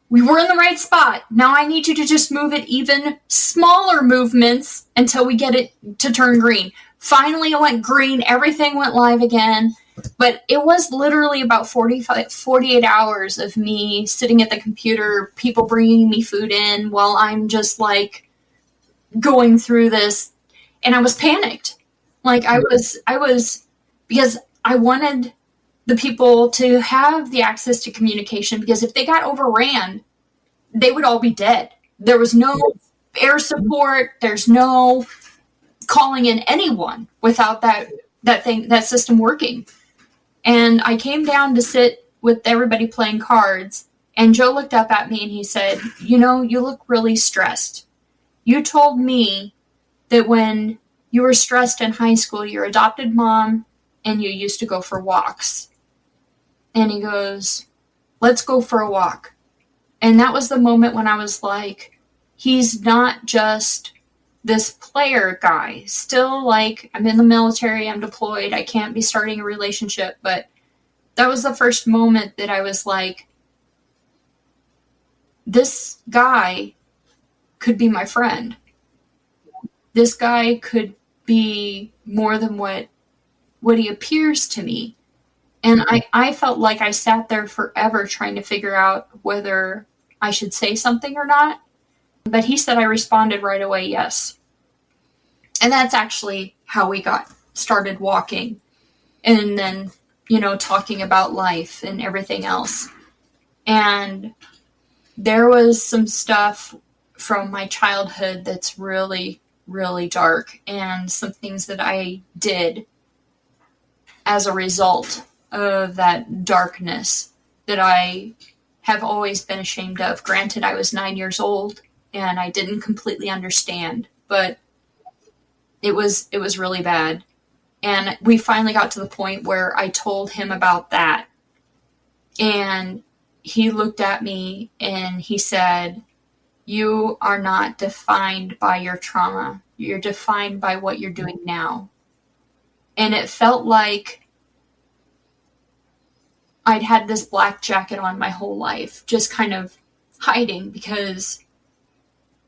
we were in the right spot. Now I need you to just move it even smaller movements until we get it to turn green. Finally it went green. Everything went live again. But it was literally about 48 hours of me sitting at the computer, people bringing me food in while I'm just like going through this. And I was panicked. Like I was because I wanted the people to have the access to communication, because if they got overran, they would all be dead. There was no air support. There's no calling in anyone without that system working. And I came down to sit with everybody playing cards, and Joe looked up at me and he said, you know, you look really stressed. You told me that when you were stressed in high school, your adopted mom and you used to go for walks. And he goes, let's go for a walk. And that was the moment when I was like, he's not just this player guy. Still, like, I'm in the military, I'm deployed, I can't be starting a relationship. But that was the first moment that I was like, this guy could be my friend. This guy could be more than what he appears to me. And I felt like I sat there forever trying to figure out whether I should say something or not. But he said I responded right away, yes. And that's actually how we got started walking. And then, talking about life and everything else. And there was some stuff from my childhood that's really, really dark. And some things that I did as a result of that darkness that I have always been ashamed of. Granted, I was 9 years old and I didn't completely understand, but it was really bad. And we finally got to the point where I told him about that. And he looked at me and he said, you are not defined by your trauma. You're defined by what you're doing now. And it felt like I'd had this black jacket on my whole life, just kind of hiding because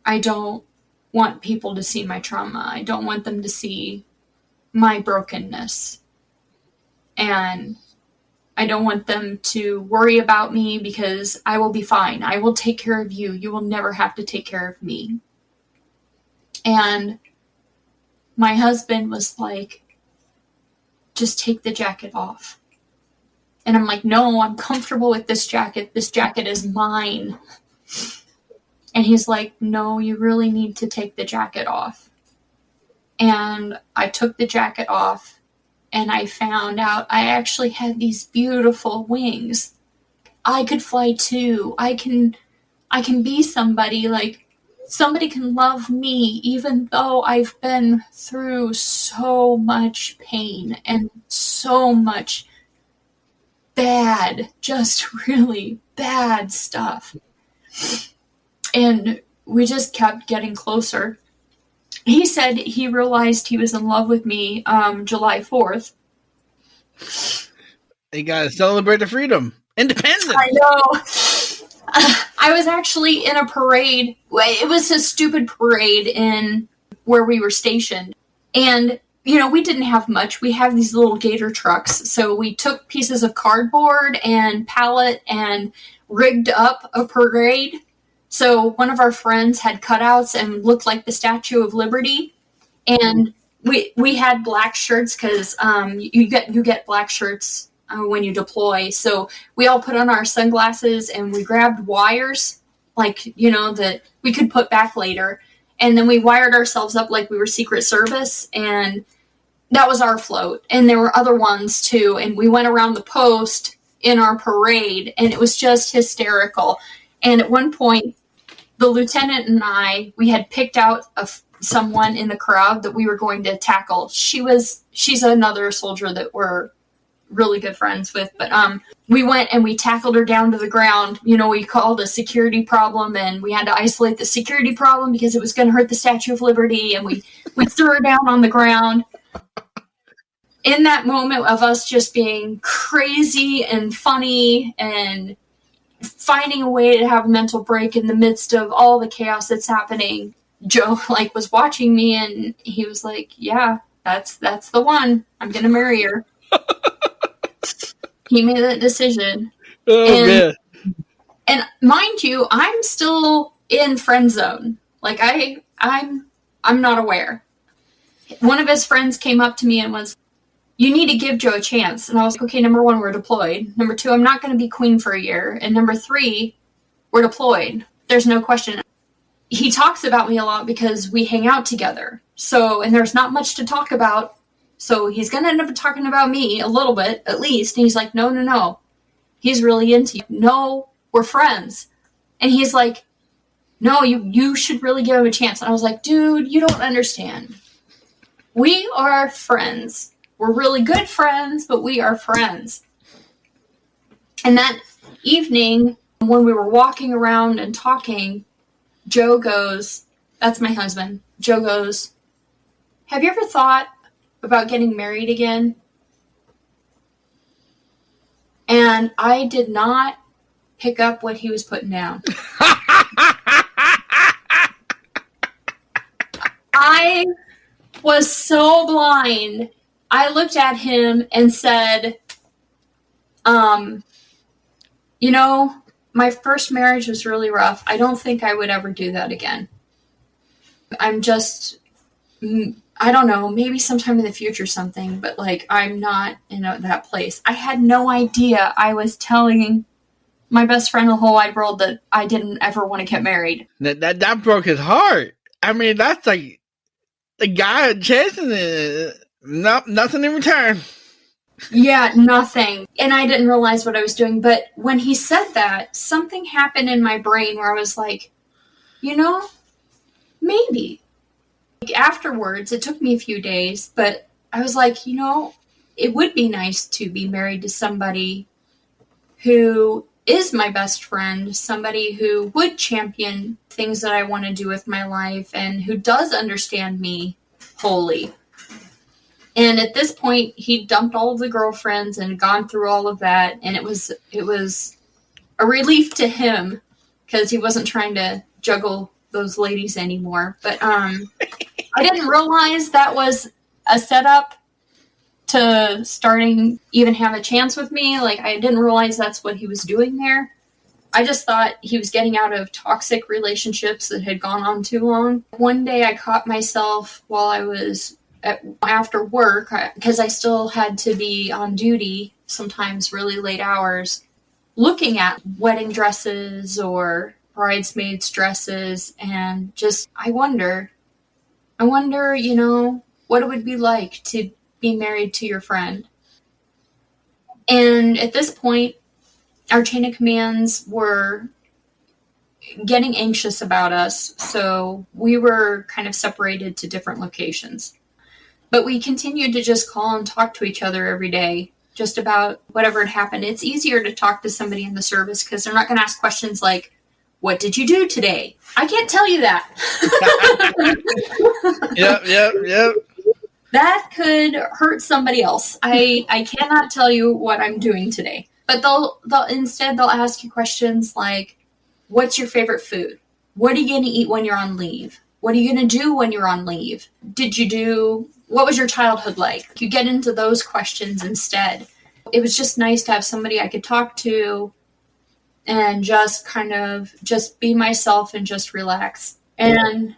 I don't want people to see my trauma. I don't want them to see my brokenness. And I don't want them to worry about me because I will be fine. I will take care of you. You will never have to take care of me. And my husband was like, just take the jacket off. And I'm like, no, I'm comfortable with this jacket. This jacket is mine. And he's like, no, you really need to take the jacket off. And I took the jacket off and I found out I actually had these beautiful wings. I could fly too. I can be somebody, like somebody can love me even though I've been through so much pain and so much bad, just really bad stuff. And we just kept getting closer. He said he realized he was in love with me July 4th. You gotta celebrate the freedom. Independence. I know. I was actually in a parade. It was a stupid parade in where we were stationed. And we didn't have much. We have these little gator trucks. So we took pieces of cardboard and pallet and rigged up a parade. So one of our friends had cutouts and looked like the Statue of Liberty. And we had black shirts because you get black shirts when you deploy. So we all put on our sunglasses and we grabbed wires, that we could put back later. And then we wired ourselves up like we were Secret Service, and that was our float. And there were other ones too. And we went around the post in our parade, and it was just hysterical. And at one point, the lieutenant and we had picked out someone in the crowd that we were going to tackle. She's another soldier that we're really good friends with, but we went and we tackled her down to the ground. We called a security problem, and we had to isolate the security problem because it was going to hurt the Statue of Liberty, and we threw her down on the ground. In that moment of us just being crazy and funny and finding a way to have a mental break in the midst of all the chaos that's happening, Joe was watching me, and he was like, yeah, that's the one. I'm going to marry her. He made that decision. Oh, man. And mind you, I'm still in friend zone. I'm not aware. One of his friends came up to me and was, you need to give Joe a chance. And I was like, okay, number one, we're deployed. Number two, I'm not going to be queen for a year. And number three, we're deployed. There's no question. He talks about me a lot because we hang out together. And there's not much to talk about. So he's going to end up talking about me a little bit, at least. And he's like, no. He's really into you. No, we're friends. And he's like, no, you should really give him a chance. And I was like, dude, you don't understand. We are friends. We're really good friends, but we are friends. And that evening, when we were walking around and talking, Joe goes, that's my husband, Joe goes, have you ever thought about getting married again? And I did not pick up what he was putting down. I was so blind. I looked at him and said, you know, my first marriage was really rough. I don't think I would ever do that again. I'm just, I don't know, maybe sometime in the future something, but like, I'm not in that place. I had no idea I was telling my best friend in the whole wide world that I didn't ever want to get married. That broke his heart. I mean, that's like the guy chasing it. Nothing in return. Yeah, nothing. And I didn't realize what I was doing. But when he said that, something happened in my brain where I was like, you know, maybe. Like afterwards, it took me a few days, but I was like, you know, it would be nice to be married to somebody who is my best friend, somebody who would champion things that I want to do with my life and who does understand me wholly. And at this point, he dumped all of the girlfriends and gone through all of that. And it was a relief to him because he wasn't trying to juggle those ladies anymore. But I didn't realize that was a setup to starting even have a chance with me. Like, I didn't realize that's what he was doing there. I just thought he was getting out of toxic relationships that had gone on too long. One day I caught myself while I was after work, because I still had to be on duty, sometimes really late hours, looking at wedding dresses or bridesmaids' dresses, and just, I wonder, you know, what it would be like to be married to your friend. And at this point, our chain of commands were getting anxious about us, so we were kind of separated to different locations. But we continued to just call and talk to each other every day, just about whatever had happened. It's easier to talk to somebody in the service because they're not going to ask questions like, what did you do today? I can't tell you that. Yep. That could hurt somebody else. I cannot tell you what I'm doing today. But they'll instead ask you questions like, what's your favorite food? What are you going to eat when you're on leave? What are you going to do when you're on leave? What was your childhood like? You get into those questions instead. It was just nice to have somebody I could talk to and just kind of just be myself and just relax. And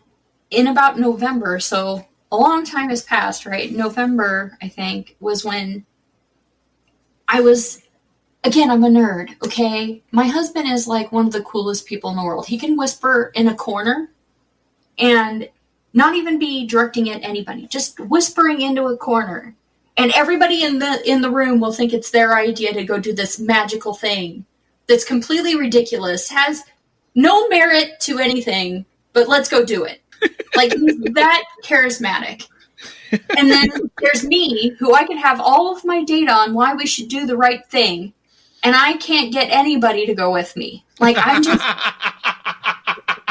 in about November, so a long time has passed, right? November, I think, was when I'm a nerd, okay? My husband is like one of the coolest people in the world. He can whisper in a corner and not even be directing at anybody, just whispering into a corner. And everybody in the room will think it's their idea to go do this magical thing that's completely ridiculous, has no merit to anything, but let's go do it. Like, he's that charismatic. And then there's me, who I can have all of my data on why we should do the right thing, and I can't get anybody to go with me. Like, I'm just...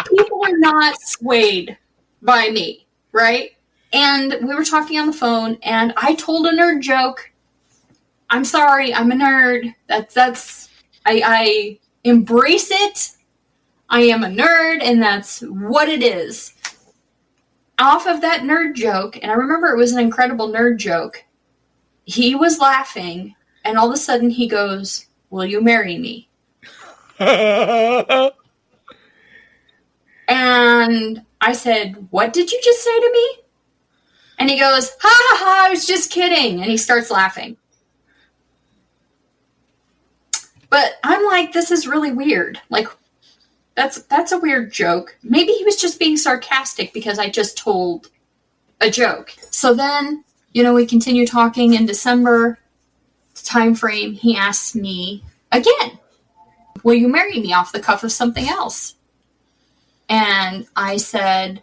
People are not swayed by me, right? And we were talking on the phone, and I told a nerd joke. I'm sorry, I'm a nerd. I embrace it. I am a nerd, and that's what it is. Off of that nerd joke, and I remember it was an incredible nerd joke, he was laughing, and all of a sudden he goes, "Will you marry me?" And I said, "What did you just say to me?" And he goes, "Ha ha ha, I was just kidding." And he starts laughing. But I'm like, this is really weird. Like, that's a weird joke. Maybe he was just being sarcastic because I just told a joke. So then, we continue talking. In December time frame, he asks me again, "Will you marry me?" off the cuff of something else. And I said,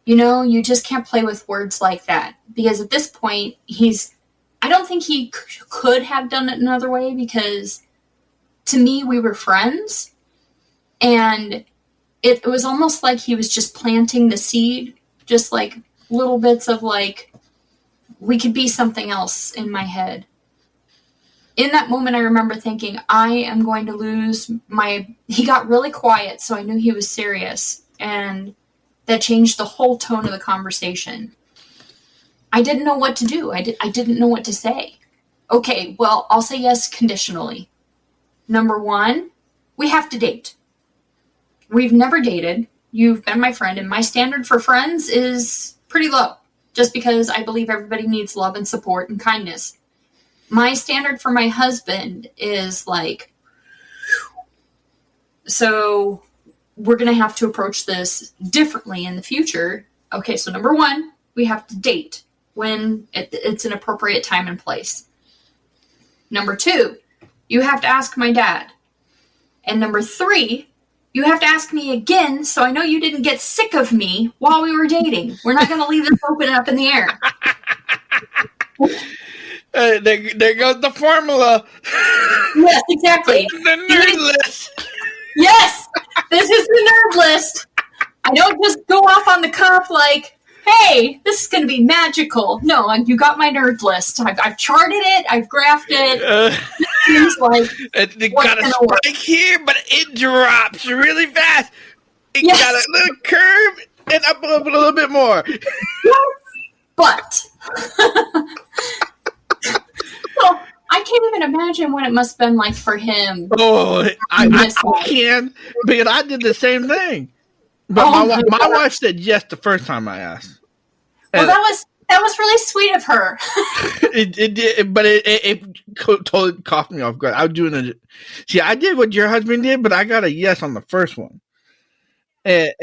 you just can't play with words like that. Because at this point, I don't think he could have done it another way, because to me, we were friends. And it was almost like he was just planting the seed, just like little bits of like, we could be something else in my head. In that moment, I remember thinking, I am going to lose he got really quiet, so I knew he was serious. And that changed the whole tone of the conversation. I didn't know what to do. I didn't know what to say. Okay, well, I'll say yes conditionally. Number 1, we have to date. We've never dated. You've been my friend, and my standard for friends is pretty low, just because I believe everybody needs love and support and kindness. My standard for my husband is like, so we're going to have to approach this differently in the future. Okay, so number 1, we have to date when it's an appropriate time and place. Number 2, you have to ask my dad. And number 3, you have to ask me again, so I know you didn't get sick of me while we were dating. We're not going to leave this open up in the air. There goes the formula. Yes, exactly. The nerd list. Yes, this is the nerd list. I don't just go off on the cuff like, hey, this is going to be magical. No, you got my nerd list. I've charted it. I've graphed it. Seems like it got a spike here, but it drops really fast. It got a little curve and up a little bit more. But well, I can't even imagine what it must have been like for him. Oh, I can, because I did the same thing. But my wife said yes the first time I asked. Well, that was really sweet of her. It did, but it totally caught me off guard. I was doing it. See, I did what your husband did, but I got a yes on the first one. But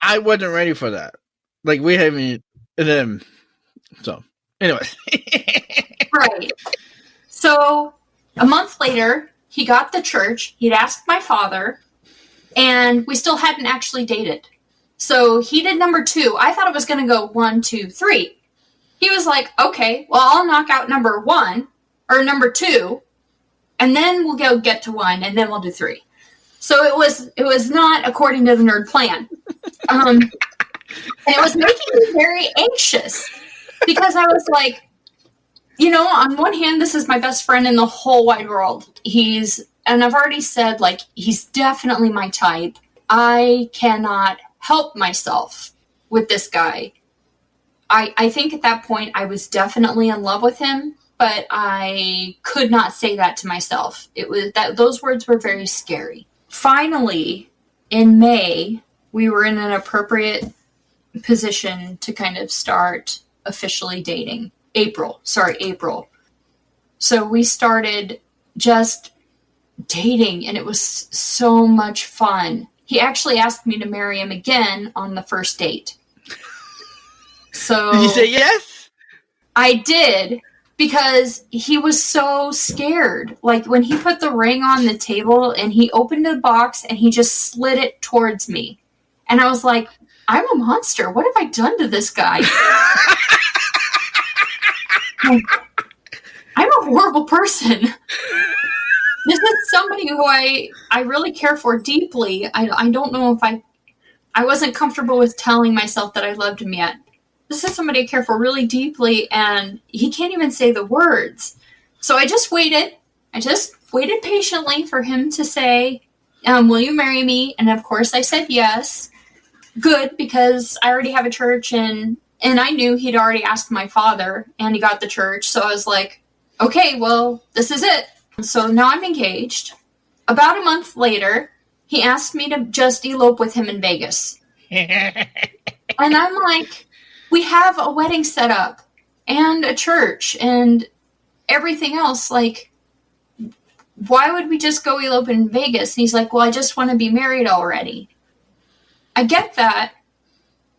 I wasn't ready for that. Like, we haven't. So, anyway. Right. So, a month later, he got the church. He'd asked my father, and we still hadn't actually dated. So, he did number 2. I thought it was going to go 1, 2, 3. He was like, okay, well, I'll knock out number 1 or number 2, and then we'll get to 1, and then we'll do 3. So it was not according to the nerd plan. And it was making me very anxious, because I was like, on one hand, this is my best friend in the whole wide world. And I've already said, like, he's definitely my type. I cannot help myself with this guy. I think at that point I was definitely in love with him, but I could not say that to myself. Those words were very scary. Finally, in May, we were in an appropriate position to kind of start officially dating. April. So we started just dating, and it was so much fun. He actually asked me to marry him again on the first date. So did you say yes? I did, because he was so scared. Like, when he put the ring on the table and he opened the box and he just slid it towards me. And I was like, I'm a monster. What have I done to this guy? I'm a horrible person. This is somebody who I really care for deeply. I don't know if I wasn't comfortable with telling myself that I loved him yet. This is somebody I care for really deeply, and he can't even say the words. So I just waited. I just waited patiently for him to say, will you marry me? And of course I said yes. Good, because I already have a church, and I knew he'd already asked my father, and he got the church. So I was like, okay, well, this is it. So now I'm engaged. About a month later, he asked me to just elope with him in Vegas. And I'm like, we have a wedding set up and a church and everything else. Like, why would we just go elope in Vegas? And he's like, well, I just want to be married already. I get that.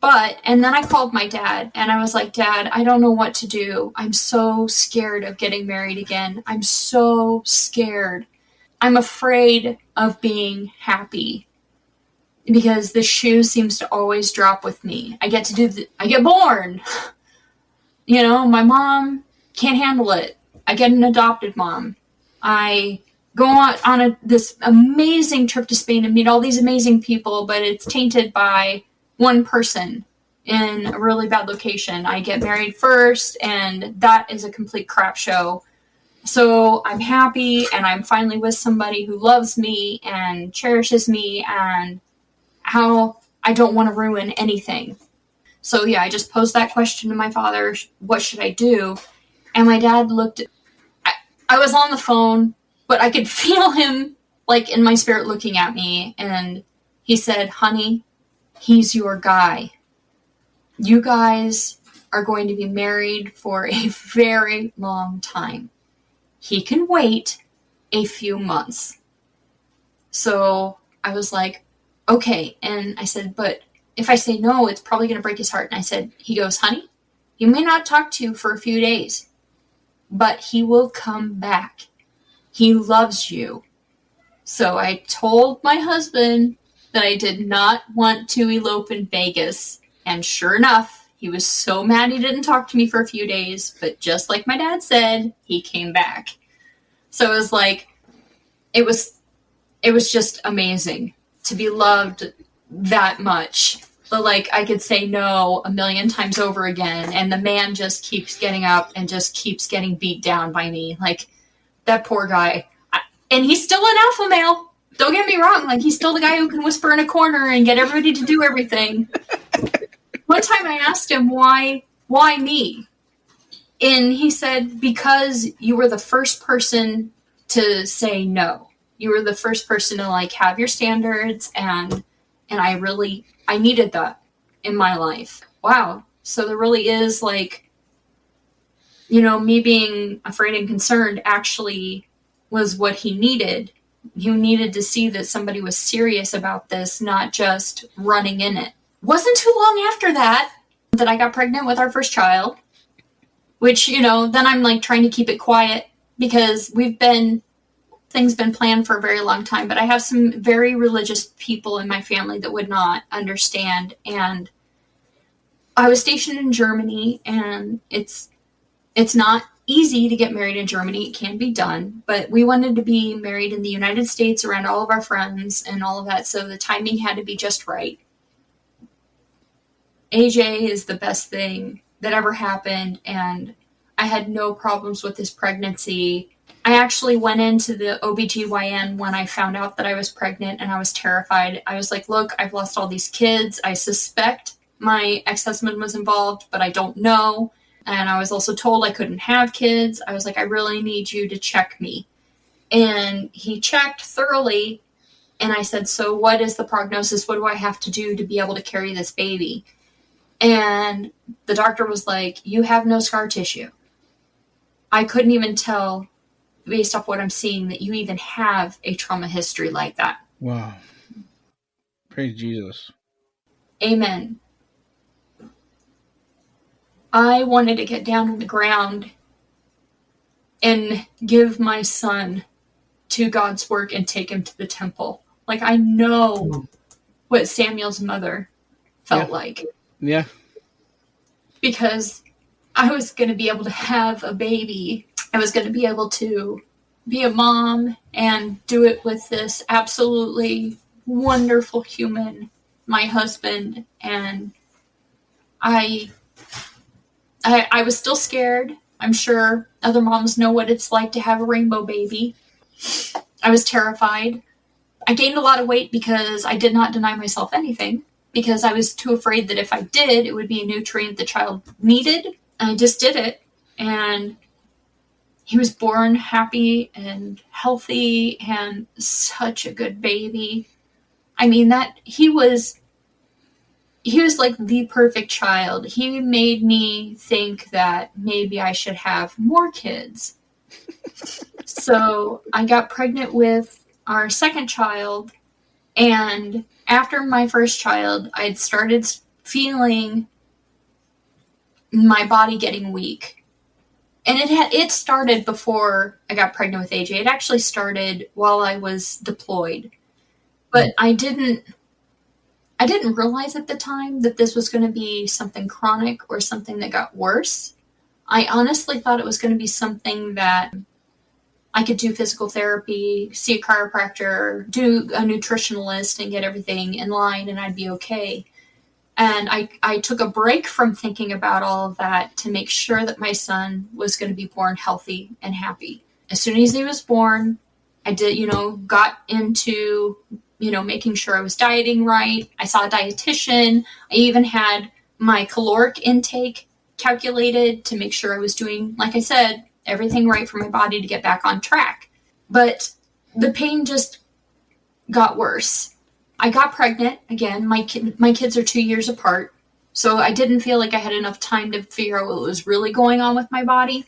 And then I called my dad, and I was like, Dad, I don't know what to do. I'm so scared of getting married again. I'm so scared. I'm afraid of being happy. because the shoe seems to always drop with me. I get born. You know, my mom can't handle it. I get an adopted mom. I go on this amazing trip to Spain and meet all these amazing people, but it's tainted by one person in a really bad location. I get married first, and that is a complete crap show. So I'm happy, and I'm finally with somebody who loves me and cherishes me, and how I don't want to ruin anything. So yeah, I just posed that question to my father, what should I do? And my dad I was on the phone, but I could feel him, like, in my spirit looking at me, and he said, honey, he's your guy. You guys are going to be married for a very long time. He can wait a few months. So I was like, okay. And I said, but if I say no, it's probably going to break his heart. And he goes, honey, he may not talk to you for a few days, but he will come back. He loves you. So I told my husband that I did not want to elope in Vegas. And sure enough, he was so mad he didn't talk to me for a few days. But just like my dad said, he came back. So it was like, it was just amazing to be loved that much. But like, I could say no a million times over again, and the man just keeps getting up and just keeps getting beat down by me. Like, that poor guy. And he's still an alpha male. Don't get me wrong. Like, he's still the guy who can whisper in a corner and get everybody to do everything. One time I asked him, why me? And he said, because you were the first person to say no. You were the first person to, like, have your standards, and I needed that in my life. Wow. So there really is, like, you know, me being afraid and concerned actually was what he needed. He needed to see that somebody was serious about this, not just running in it. Wasn't too long after that I got pregnant with our first child, which, you know, then I'm like trying to keep it quiet because things been planned for a very long time, but I have some very religious people in my family that would not understand. And I was stationed in Germany, and it's not easy to get married in Germany. It can be done, but we wanted to be married in the United States around all of our friends and all of that. So the timing had to be just right. AJ is the best thing that ever happened, and I had no problems with this pregnancy. I actually went into the OBGYN when I found out that I was pregnant, and I was terrified. I was like, look, I've lost all these kids. I suspect my ex-husband was involved, but I don't know. And I was also told I couldn't have kids. I was like, I really need you to check me. And he checked thoroughly, and I said, so what is the prognosis? What do I have to do to be able to carry this baby? And the doctor was like, you have no scar tissue. I couldn't even tell, based off what I'm seeing, that you even have a trauma history like that. Wow. Praise Jesus. Amen. I wanted to get down on the ground and give my son to God's work and take him to the temple. Like, I know what Samuel's mother felt like. Yeah. Because I was going to be able to have a baby. I was going to be able to be a mom and do it with this absolutely wonderful human, my husband. And I was still scared. I'm sure other moms know what it's like to have a rainbow baby. I was terrified. I gained a lot of weight because I did not deny myself anything, because I was too afraid that if I did, it would be a nutrient the child needed. And I just did it. And he was born happy and healthy and such a good baby. I mean, that he was like the perfect child. He made me think that maybe I should have more kids. So I got pregnant with our second child, and after my first child, I'd started feeling my body getting weak. And it started before I got pregnant with AJ. It actually started while I was deployed. But I didn't I didn't realize at the time that this was going to be something chronic or something that got worse. I honestly thought it was going to be something that I could do physical therapy, see a chiropractor, do a nutritionalist, and get everything in line, and I'd be okay. And I took a break from thinking about all of that to make sure that my son was going to be born healthy and happy. As soon as he was born, I did, got into, making sure I was dieting right. I saw a dietitian. I even had my caloric intake calculated to make sure I was doing, like I said, everything right for my body to get back on track. But the pain just got worse. I got pregnant again. My kids are 2 years apart, so I didn't feel like I had enough time to figure out what was really going on with my body.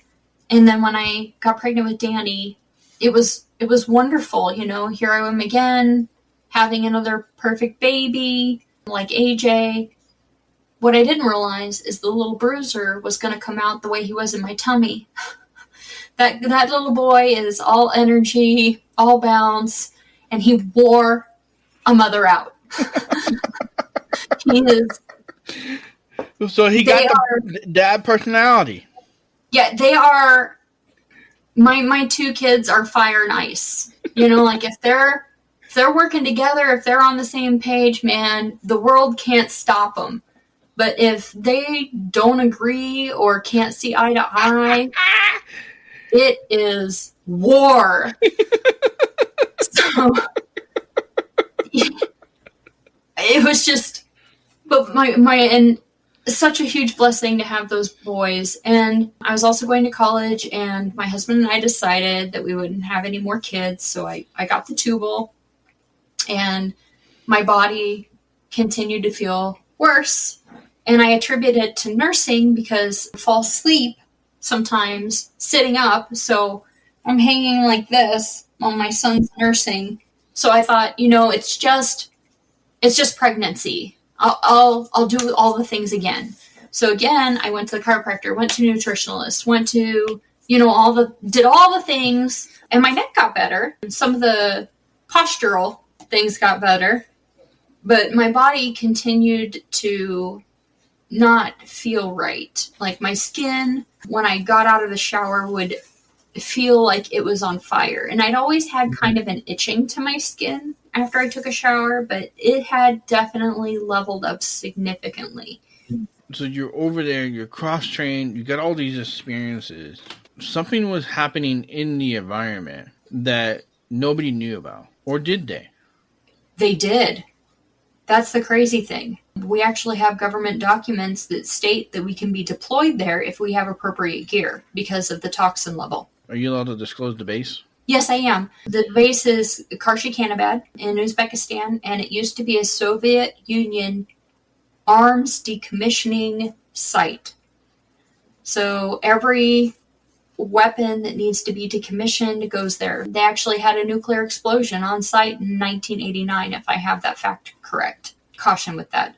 And then when I got pregnant with Danny, it was wonderful. Here I am again, having another perfect baby like AJ. What I didn't realize is the little bruiser was going to come out the way he was in my tummy. That little boy is all energy, all bounce, and he wore a mother out. He is. So he got the dad personality. Yeah, they are. My two kids are fire and ice. Like if they're working together, if they're on the same page, man, the world can't stop them. But if they don't agree or can't see eye to eye, it is war. So it was just, but and such a huge blessing to have those boys. And I was also going to college, and my husband and I decided that we wouldn't have any more kids. So I got the tubal, and my body continued to feel worse. And I attribute it to nursing because I fall asleep sometimes sitting up. So I'm hanging like this while my son's nursing. So I thought, it's just pregnancy. I'll do all the things again. So again, I went to the chiropractor, went to nutritionalist, went to, did all the things, and my neck got better. Some of the postural things got better, but my body continued to not feel right. Like my skin, when I got out of the shower, would feel like it was on fire. And I'd always had kind of an itching to my skin after I took a shower, but it had definitely leveled up significantly. So you're over there, you're cross-trained, you got all these experiences. Something was happening in the environment that nobody knew about. Or did they? They did. That's the crazy thing. We actually have government documents that state that we can be deployed there if we have appropriate gear because of the toxin level. Are you allowed to disclose the base? Yes, I am. The base is Karshi-Kanabad in Uzbekistan, and it used to be a Soviet Union arms decommissioning site. So every weapon that needs to be decommissioned goes there. They actually had a nuclear explosion on site in 1989, if I have that fact correct. Caution with that.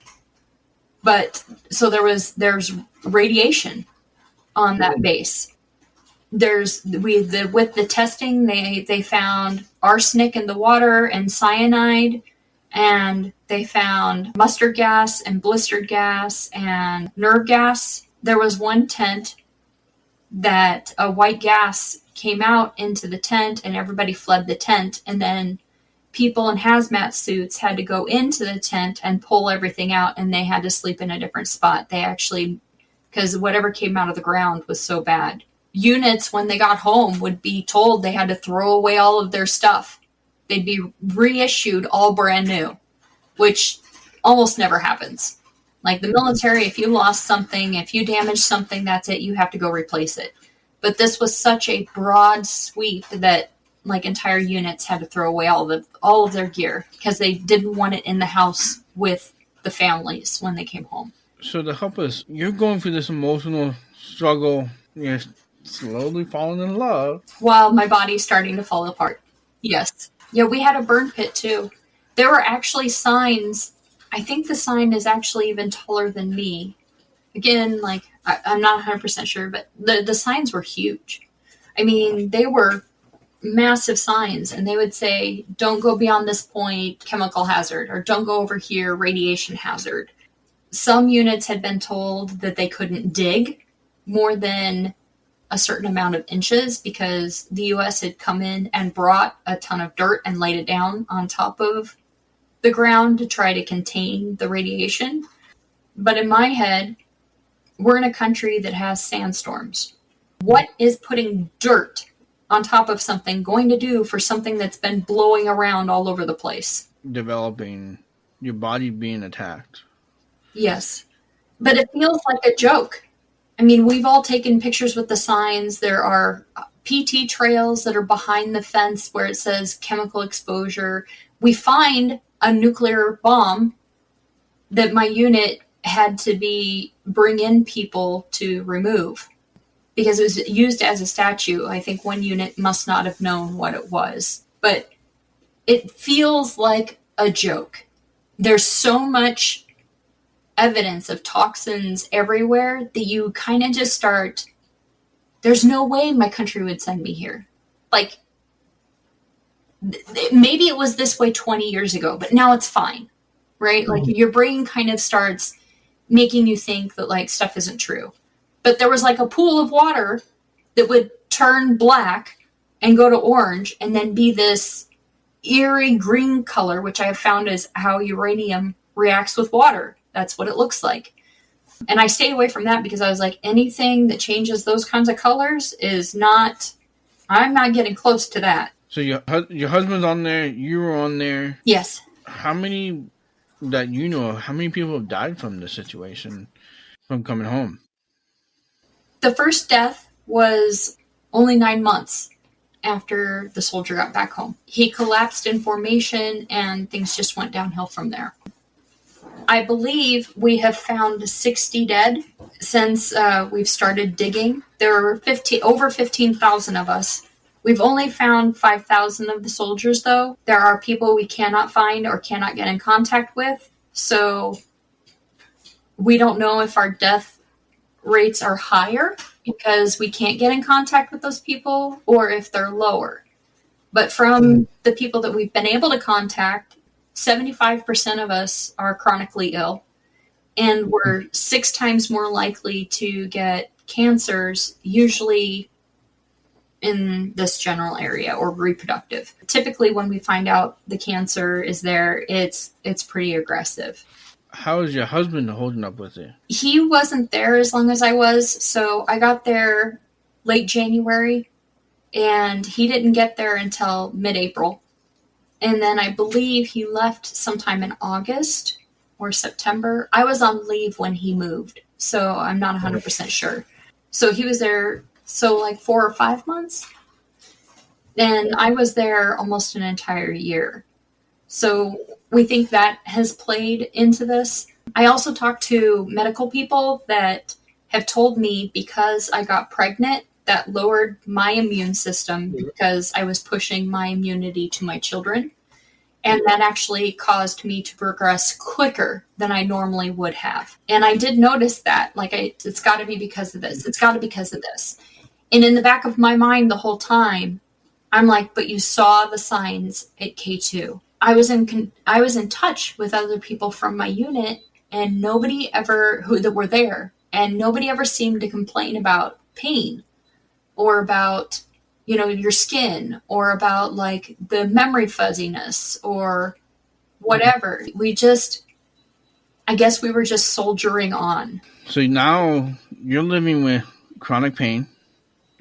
But so there's radiation on that base. With the testing, they found arsenic in the water and cyanide, and they found mustard gas and blistered gas and nerve gas. There was one tent that a white gas came out into the tent, and everybody fled the tent, and then people in hazmat suits had to go into the tent and pull everything out, and they had to sleep in a different spot. They actually, because whatever came out of the ground was so bad. Units, when they got home, would be told they had to throw away all of their stuff. They'd be reissued all brand new, which almost never happens. Like the military, if you lost something, if you damaged something, that's it. You have to go replace it. But this was such a broad sweep that like entire units had to throw away all of their gear because they didn't want it in the house with the families when they came home. So to help us, you're going through this emotional struggle. You're slowly falling in love. While my body's starting to fall apart. Yes. Yeah, we had a burn pit too. There were actually signs. I think the sign is actually even taller than me. Again, like, I'm not 100% sure, but the signs were huge. I mean, they were massive signs, and they would say, don't go beyond this point, chemical hazard, or don't go over here, radiation hazard. Some units had been told that they couldn't dig more than a certain amount of inches because the U.S. had come in and brought a ton of dirt and laid it down on top of the ground to try to contain the radiation. But in my head, we're in a country that has sandstorms. What is putting dirt on top of something going to do for something that's been blowing around all over the place? Developing, your body being attacked. Yes. But it feels like a joke. I mean, we've all taken pictures with the signs. There are PT trails that are behind the fence where it says chemical exposure. We find a nuclear bomb that my unit had to bring in people to remove because it was used as a statue. I think one unit must not have known what it was, but it feels like a joke. There's so much evidence of toxins everywhere that you kind of just start, there's no way my country would send me here. Like, maybe it was this way 20 years ago, but now it's fine, right? Like, your brain kind of starts making you think that, like, stuff isn't true. But there was, like, a pool of water that would turn black and go to orange and then be this eerie green color, which I have found is how uranium reacts with water. That's what it looks like. And I stayed away from that because I was like, anything that changes those kinds of colors is not, I'm not getting close to that. So your husband's on there, you were on there. Yes. How many that you know of, how many people have died from this situation, from coming home? The first death was only 9 months after the soldier got back home. He collapsed in formation and things just went downhill from there. I believe we have found 60 dead since we've started digging. There are over 15,000 of us. We've only found 5,000 of the soldiers, though. There are people we cannot find or cannot get in contact with. So we don't know if our death rates are higher because we can't get in contact with those people or if they're lower. But from the people that we've been able to contact, 75% of us are chronically ill, and we're 6 times more likely to get cancers, usually in this general area, or reproductive. Typically, when we find out the cancer is there, it's pretty aggressive. How is your husband holding up with it? He wasn't there as long as I was, so I got there late January, and he didn't get there until mid-April. And then I believe he left sometime in August or September. I was on leave when he moved, so I'm not 100% sure. So he was there, like 4 or 5 months. And I was there almost an entire year. So we think that has played into this. I also talked to medical people that have told me because I got pregnant, that lowered my immune system because I was pushing my immunity to my children. And that actually caused me to progress quicker than I normally would have. And I did notice that, it's got to be because of this. It's got to be because of this. And in the back of my mind the whole time, I'm like, but you saw the signs at K2. I was in touch with other people from my unit, and nobody ever that were there, and nobody ever seemed to complain about pain or about, your skin, or about like the memory fuzziness or whatever. I guess we were just soldiering on. So now you're living with chronic pain.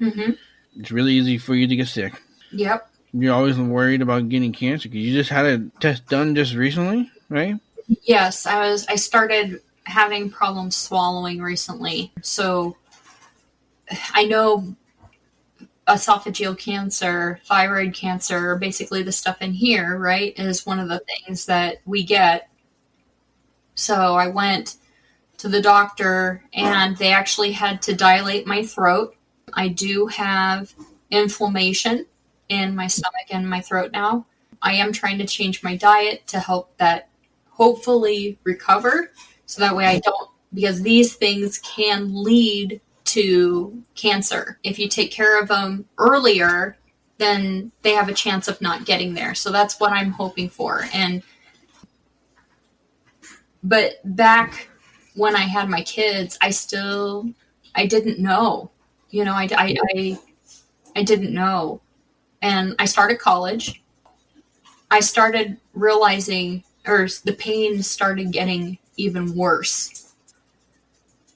Mm-hmm. It's really easy for you to get sick. Yep. You're always worried about getting cancer because you just had a test done just recently, right? Yes, I started having problems swallowing recently. So I know esophageal cancer, thyroid cancer, basically the stuff in here, right, is one of the things that we get. So I went to the doctor and they actually had to dilate my throat. I do have inflammation in my stomach and my throat now. I am trying to change my diet to help that hopefully recover. So that way I don't, because these things can lead to cancer. If you take care of them earlier, then they have a chance of not getting there. So that's what I'm hoping for. But back when I had my kids, I didn't know, I didn't know. And I started college. I started realizing, or the pain started getting even worse.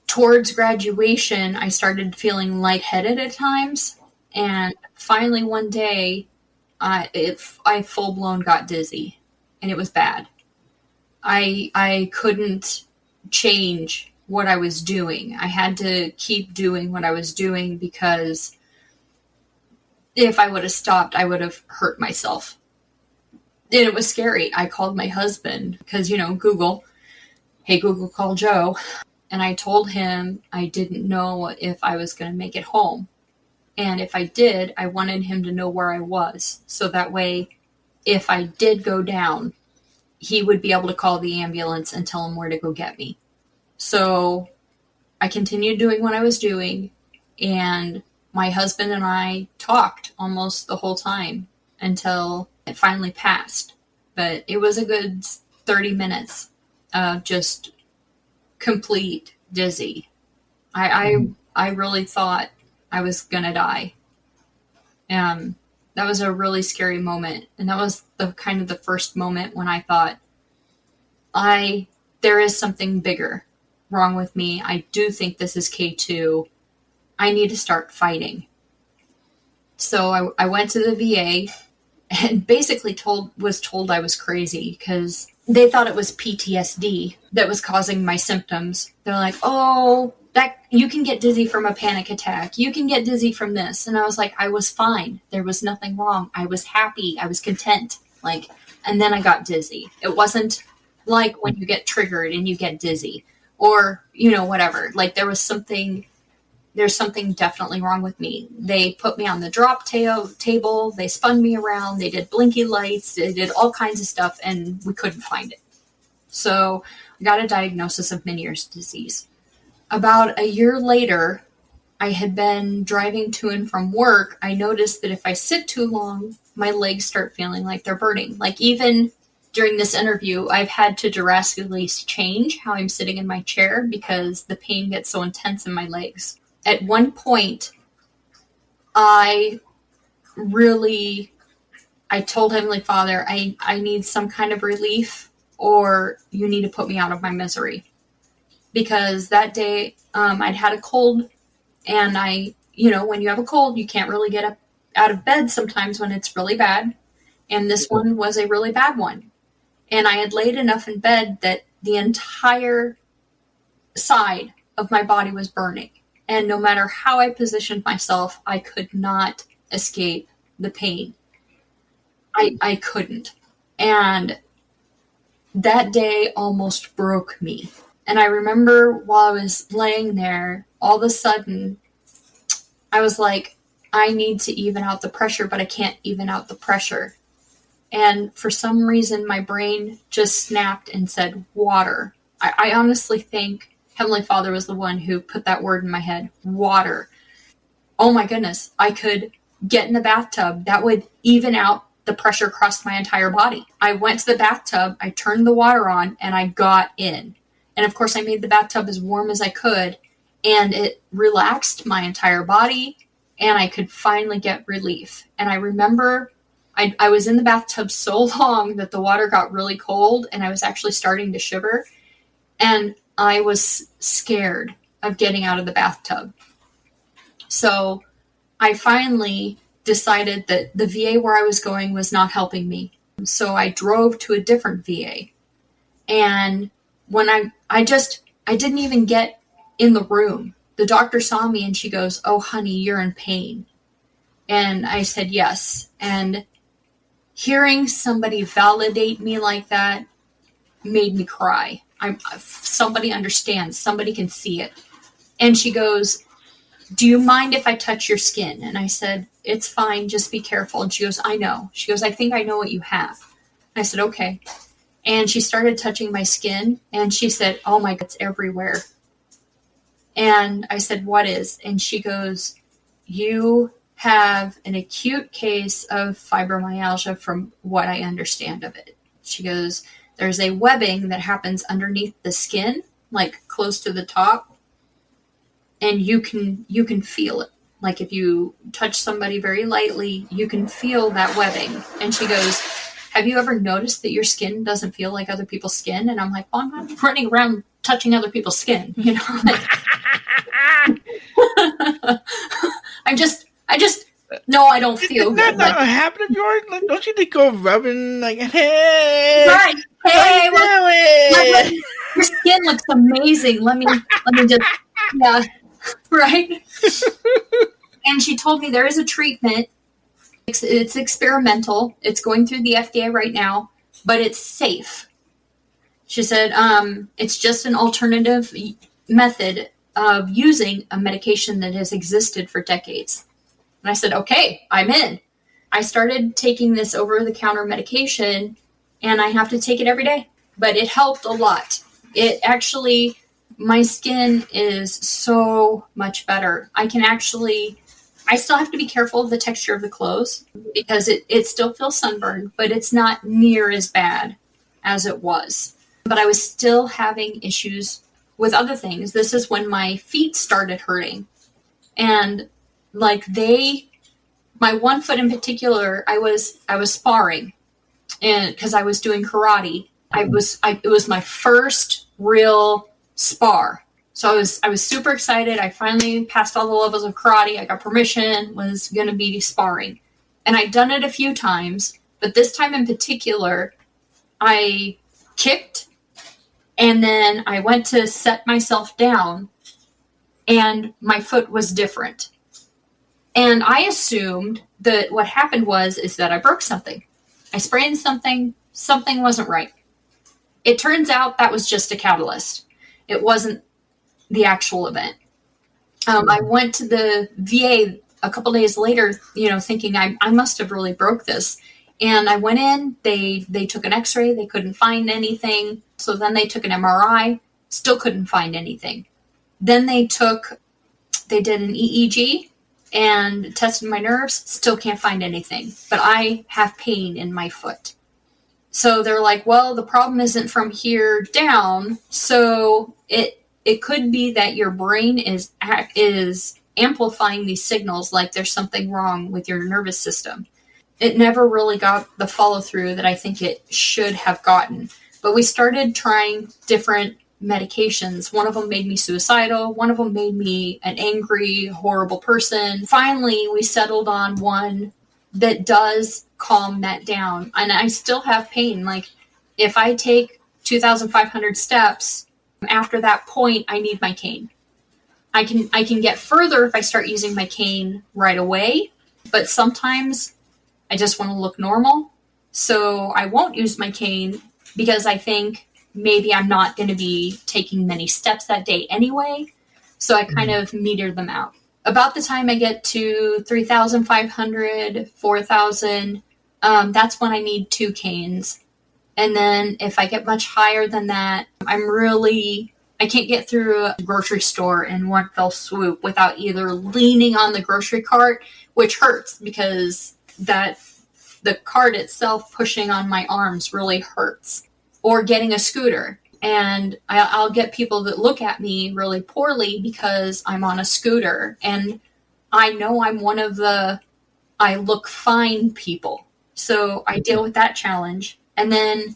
Towards graduation, I started feeling lightheaded at times. And finally one day, I full-blown got dizzy. And it was bad. I couldn't change what I was doing. I had to keep doing what I was doing because if I would have stopped, I would have hurt myself. And it was scary. I called my husband because, Google. Hey, Google, call Joe. And I told him I didn't know if I was going to make it home. And if I did, I wanted him to know where I was. So that way, if I did go down, he would be able to call the ambulance and tell him where to go get me. So I continued doing what I was doing, and my husband and I talked almost the whole time until it finally passed. But it was a good 30 minutes of just complete dizzy. I really thought I was gonna die. That was a really scary moment. And that was the kind of the first moment when I thought, there is something bigger wrong with me. I do think this is K2. I need to start fighting. So I went to the VA and basically was told I was crazy because they thought it was PTSD that was causing my symptoms. They're like, oh, that you can get dizzy from a panic attack. You can get dizzy from this. And I was like, I was fine. There was nothing wrong. I was happy. I was content. And then I got dizzy. It wasn't like when you get triggered and you get dizzy or, whatever. There's something definitely wrong with me. They put me on the drop table. They spun me around. They did blinky lights. They did all kinds of stuff, and we couldn't find it. So I got a diagnosis of Meniere's disease. About a year later, I had been driving to and from work. I noticed that if I sit too long, my legs start feeling like they're burning. Even during this interview, I've had to drastically change how I'm sitting in my chair because the pain gets so intense in my legs. At one point, I told Heavenly Father, I need some kind of relief, or you need to put me out of my misery. Because that day, I'd had a cold, and when you have a cold, you can't really get up out of bed sometimes when it's really bad. And this one was a really bad one. And I had laid enough in bed that the entire side of my body was burning. And no matter how I positioned myself, I could not escape the pain. I couldn't. And that day almost broke me. And I remember while I was laying there, all of a sudden, I was like, I need to even out the pressure, but I can't even out the pressure. And for some reason, my brain just snapped and said, water. I honestly think Heavenly Father was the one who put that word in my head, water. Oh my goodness, I could get in the bathtub. That would even out the pressure across my entire body. I went to the bathtub, I turned the water on, and I got in. And of course, I made the bathtub as warm as I could, and it relaxed my entire body, and I could finally get relief. And I remember I was in the bathtub so long that the water got really cold, and I was actually starting to shiver. And I was scared of getting out of the bathtub. So I finally decided that the VA where I was going was not helping me. So I drove to a different VA. And when I didn't even get in the room. The doctor saw me and she goes, "Oh, honey, you're in pain." And I said, yes. And hearing somebody validate me like that made me cry. Somebody understands. Somebody can see it. And she goes, "Do you mind if I touch your skin?" And I said, "It's fine. Just be careful." And she goes, "I know." She goes, "I think I know what you have." I said, "Okay." And she started touching my skin. And she said, "Oh my God, it's everywhere." And I said, "What is?" And she goes, "You have an acute case of fibromyalgia from what I understand of it. She goes, there's a webbing that happens underneath the skin, like close to the top, and you can feel it. Like if you touch somebody very lightly, you can feel that webbing. And she goes, have you ever noticed that your skin doesn't feel like other people's skin? And I'm like, well, I'm not running around touching other people's skin, you know? I just no, I don't feel good. That's not happening, George. Like, don't you think go rubbing like, hey, right? Hey, look, your skin looks amazing. Let me just, yeah, right. And she told me there is a treatment. It's experimental. It's going through the FDA right now, but it's safe. She said it's just an alternative method of using a medication that has existed for decades. And I said, okay, I'm in. I started taking this over-the-counter medication, and I have to take it every day. But it helped a lot. It actually, my skin is so much better. I still have to be careful of the texture of the clothes because it still feels sunburned, but it's not near as bad as it was. But I was still having issues with other things. This is when my feet started hurting. And like my one foot in particular, I was sparring, and because I was doing karate, it was my first real spar. So I was super excited. I finally passed all the levels of karate. I got permission, was going to be sparring. And I'd done it a few times, but this time in particular, I kicked, and then I went to set myself down, and my foot was different. And I assumed that what happened is that I broke something. I sprained something wasn't right. It turns out that was just a catalyst. It wasn't the actual event. I went to the VA a couple days later, thinking I must have really broke this. And I went in, they took an x-ray, they couldn't find anything. So then they took an MRI, still couldn't find anything. Then they did an EEG and tested my nerves, still can't find anything. But I have pain in my foot. So they're like, well, the problem isn't from here down. So it could be that your brain is amplifying these signals like there's something wrong with your nervous system. It never really got the follow through that I think it should have gotten. But we started trying different medications. One of them made me suicidal. One of them made me an angry, horrible person. Finally, we settled on one that does calm that down. And I still have pain. Like if I take 2,500 steps, after that point, I need my cane. I can get further if I start using my cane right away, but sometimes I just want to look normal. So I won't use my cane because I think maybe I'm not going to be taking many steps that day anyway. So I kind of meter them out. About the time I get to 3,500, 4,000, that's when I need 2 canes. And then if I get much higher than that, I can't get through a grocery store in one fell swoop without either leaning on the grocery cart, which hurts because the cart itself pushing on my arms really hurts, or getting a scooter. And I'll get people that look at me really poorly because I'm on a scooter. And I know I'm one of the I look fine people. So I deal with that challenge. And then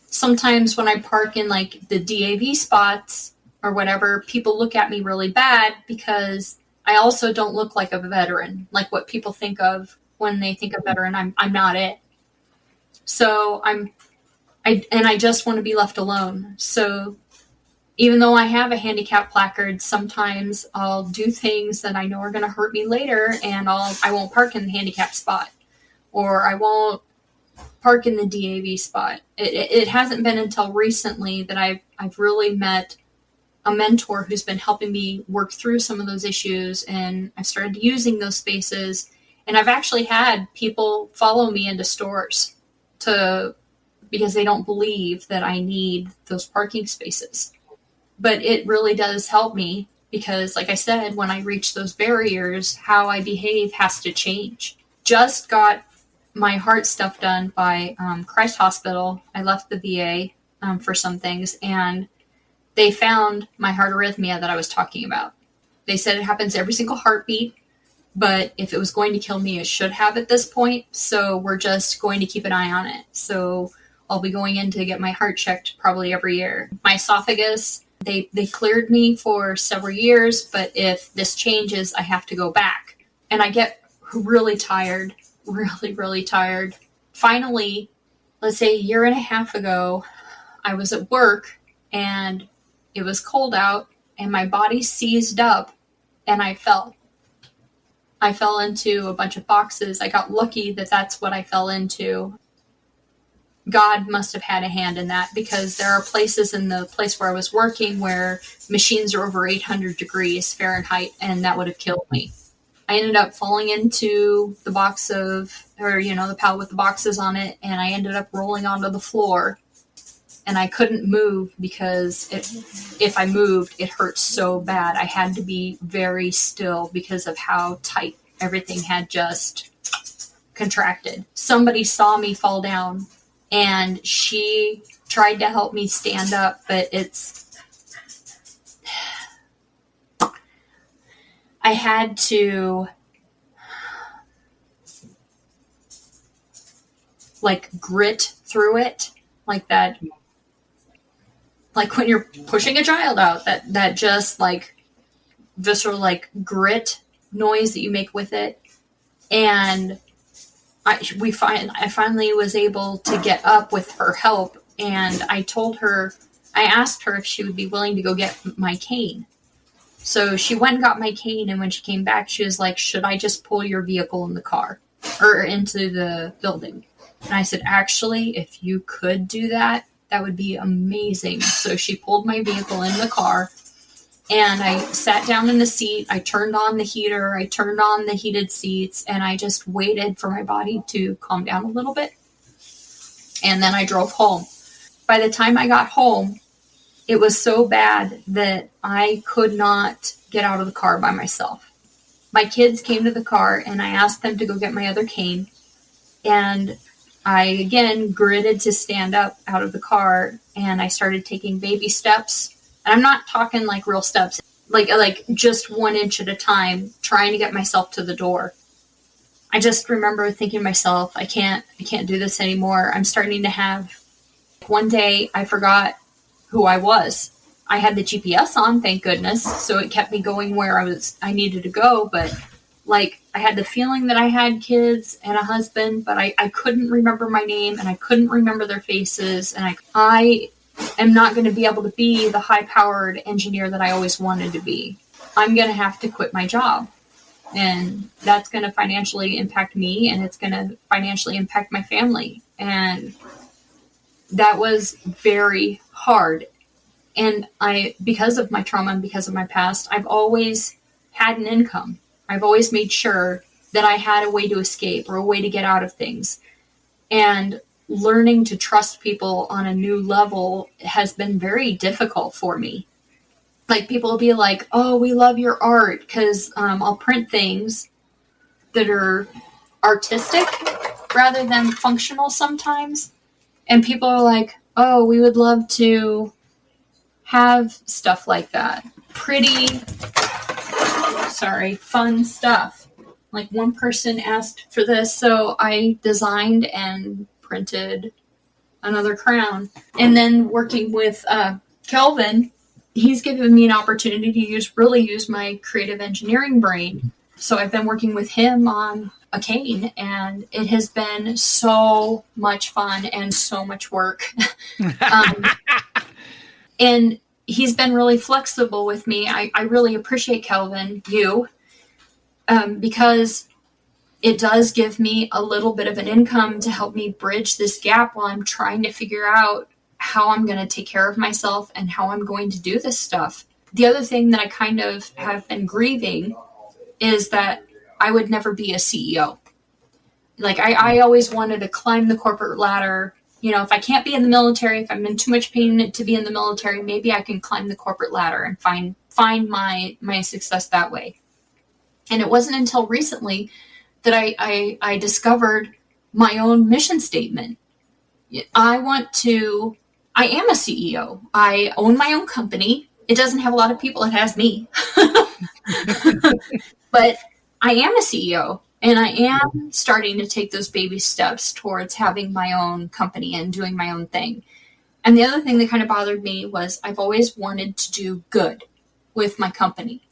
sometimes when I park in like the DAV spots or whatever, people look at me really bad because I also don't look like a veteran, like what people think of when they think of veteran. I'm not it. So I just want to be left alone. So even though I have a handicap placard, sometimes I'll do things that I know are going to hurt me later, and I won't park in the handicap spot, or I won't park in the DAV spot. It hasn't been until recently that I've really met a mentor who's been helping me work through some of those issues, and I've started using those spaces. And I've actually had people follow me into stores because they don't believe that I need those parking spaces. But it really does help me. because, like I said, when I reach those barriers, how I behave has to change. Just got my heart stuff done by Christ Hospital. I left the VA for some things, and they found my heart arrhythmia that I was talking about. They said it happens every single heartbeat, but if it was going to kill me, it should have at this point. So we're just going to keep an eye on it. So I'll be going in to get my heart checked probably every year. My esophagus, they cleared me for several years, but if this changes, I have to go back. And I get really tired, really, really tired. Finally, let's say a year and a half ago, I was at work and it was cold out and my body seized up and I fell. I fell into a bunch of boxes. I got lucky that that's what I fell into. God must have had a hand in that, because there are places in the place where I was working where machines are over 800 degrees Fahrenheit, and that would have killed me. I ended up falling into the box of, or, the pallet with the boxes on it, and I ended up rolling onto the floor, and I couldn't move because if I moved, it hurt so bad. I had to be very still because of how tight everything had just contracted. Somebody saw me fall down, and she tried to help me stand up, but I had to grit through it, like that, like when you're pushing a child out, that just visceral grit noise that you make with it. And I finally was able to get up with her help, and I asked her if she would be willing to go get my cane. So she went and got my cane, and when she came back, she was like, should I just pull your vehicle in the car or into the building? And I said, actually, if you could do that, that would be amazing. So she pulled my vehicle in the car, and I sat down in the seat. I turned on the heater. I turned on the heated seats, and I just waited for my body to calm down a little bit. And then I drove home. By the time I got home, it was so bad that I could not get out of the car by myself. My kids came to the car, and I asked them to go get my other cane. And I, again, gritted to stand up out of the car, and I started taking baby steps. And I'm not talking real steps, like just 1 inch at a time, trying to get myself to the door. I just remember thinking to myself, I can't do this anymore. I'm starting to have, one day I forgot who I was. I had the GPS on, thank goodness, so it kept me going where I needed to go. But I had the feeling that I had kids and a husband, but I couldn't remember my name, and I couldn't remember their faces, and I am not going to be able to be the high-powered engineer that I always wanted to be. I'm going to have to quit my job, and that's going to financially impact me, and it's going to financially impact my family. And that was very hard. And because of my trauma and because of my past, I've always had an income. I've always made sure that I had a way to escape or a way to get out of things. And learning to trust people on a new level has been very difficult for me. People will be like, oh, we love your art, because I'll print things that are artistic rather than functional sometimes. And people are like, oh, we would love to have stuff like that. Fun stuff. One person asked for this, so I designed and printed another crown. And then working with Kelvin, he's given me an opportunity to really use my creative engineering brain. So I've been working with him on a cane, and it has been so much fun and so much work. And he's been really flexible with me. I really appreciate Kelvin, because it does give me a little bit of an income to help me bridge this gap while I'm trying to figure out how I'm going to take care of myself and how I'm going to do this stuff. The other thing that I kind of have been grieving is that I would never be a CEO. I always wanted to climb the corporate ladder. If I can't be in the military, if I'm in too much pain to be in the military, maybe I can climb the corporate ladder and find find my success that way. And it wasn't until recently that I discovered my own mission statement. I am a CEO. I own my own company. It doesn't have a lot of people. It has me. But I am a CEO, and I am starting to take those baby steps towards having my own company and doing my own thing. And the other thing that kind of bothered me was I've always wanted to do good with my company.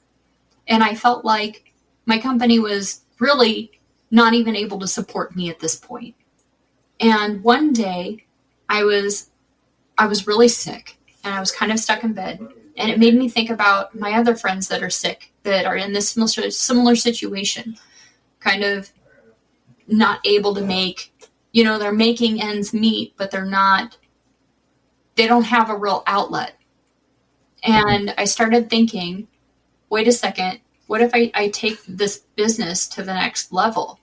And I felt like my company was really not even able to support me at this point. And one day I was really sick, and I was kind of stuck in bed. And it made me think about my other friends that are sick, that are in this similar situation, kind of not able to make, they're making ends meet, but they don't have a real outlet. And I started thinking, wait a second, what if I take this business to the next level?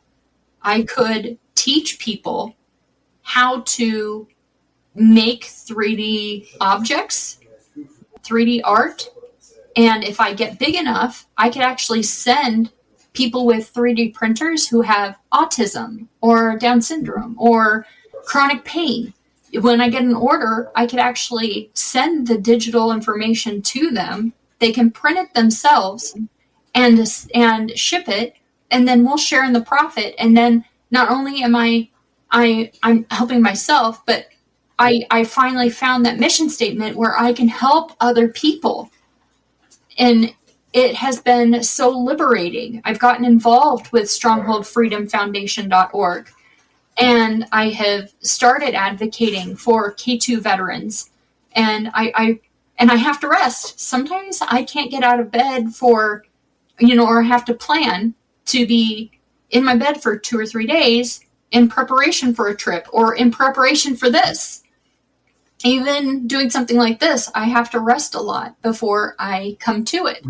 I could teach people how to make 3D objects, 3D art. And if I get big enough, I could actually send people with 3D printers who have autism or Down syndrome or chronic pain. When I get an order, I could actually send the digital information to them. They can print it themselves and ship it, and then we'll share in the profit. And then not only am I'm helping myself, but I finally found that mission statement where I can help other people. And it has been so liberating. I've gotten involved with strongholdfreedomfoundation.org, and I have started advocating for K2 veterans. And I have to rest. Sometimes I can't get out of bed or I have to plan to be in my bed for 2 or 3 days in preparation for a trip or in preparation for this. Even doing something like this, I have to rest a lot before I come to it.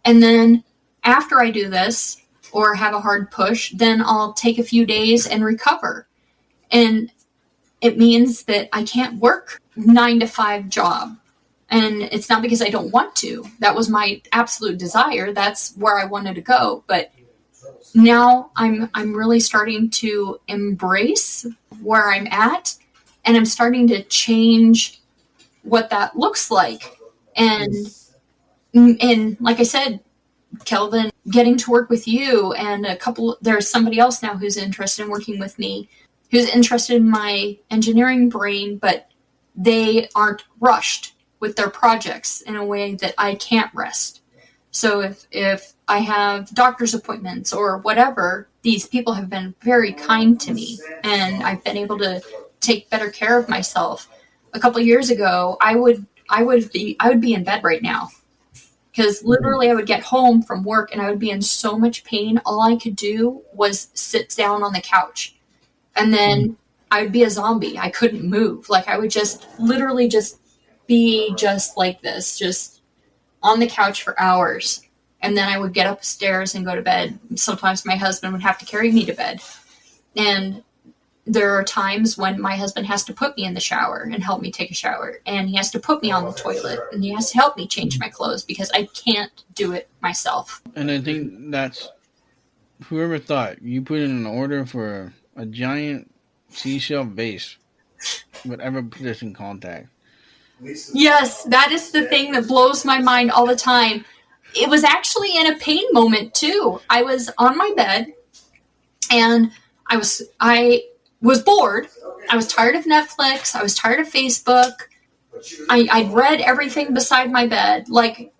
And then after I do this or have a hard push, then I'll take a few days and recover. And it means that I can't work 9 to 5 job. And it's not because I don't want to. That was my absolute desire. That's where I wanted to go. But now I'm really starting to embrace where I'm at, and I'm starting to change what that looks like. And like I said, Kelvin, getting to work with you and there's somebody else now who's interested in working with me, who's interested in my engineering brain, but they aren't rushed with their projects in a way that I can't rest. So if I have doctor's appointments or whatever, these people have been very kind to me, and I've been able to take better care of myself. A couple of years ago, I would be in bed right now, because literally I would get home from work and I would be in so much pain. All I could do was sit down on the couch, and then I would be a zombie. I couldn't move. Like I would just literally just be just like this, just on the couch for hours. And then I would get upstairs and go to bed. Sometimes my husband would have to carry me to bed. And there are times when my husband has to put me in the shower and help me take a shower. And he has to put me on the toilet. And he has to help me change my clothes because I can't do it myself. And I think that's, whoever thought you put in an order for a giant seashell vase would ever put us in contact. Yes, that is the thing that blows my mind all the time. It was actually in a pain moment too. I was on my bed and I was bored. I was tired of Netflix. I was tired of Facebook. I'd read everything beside my bed. Like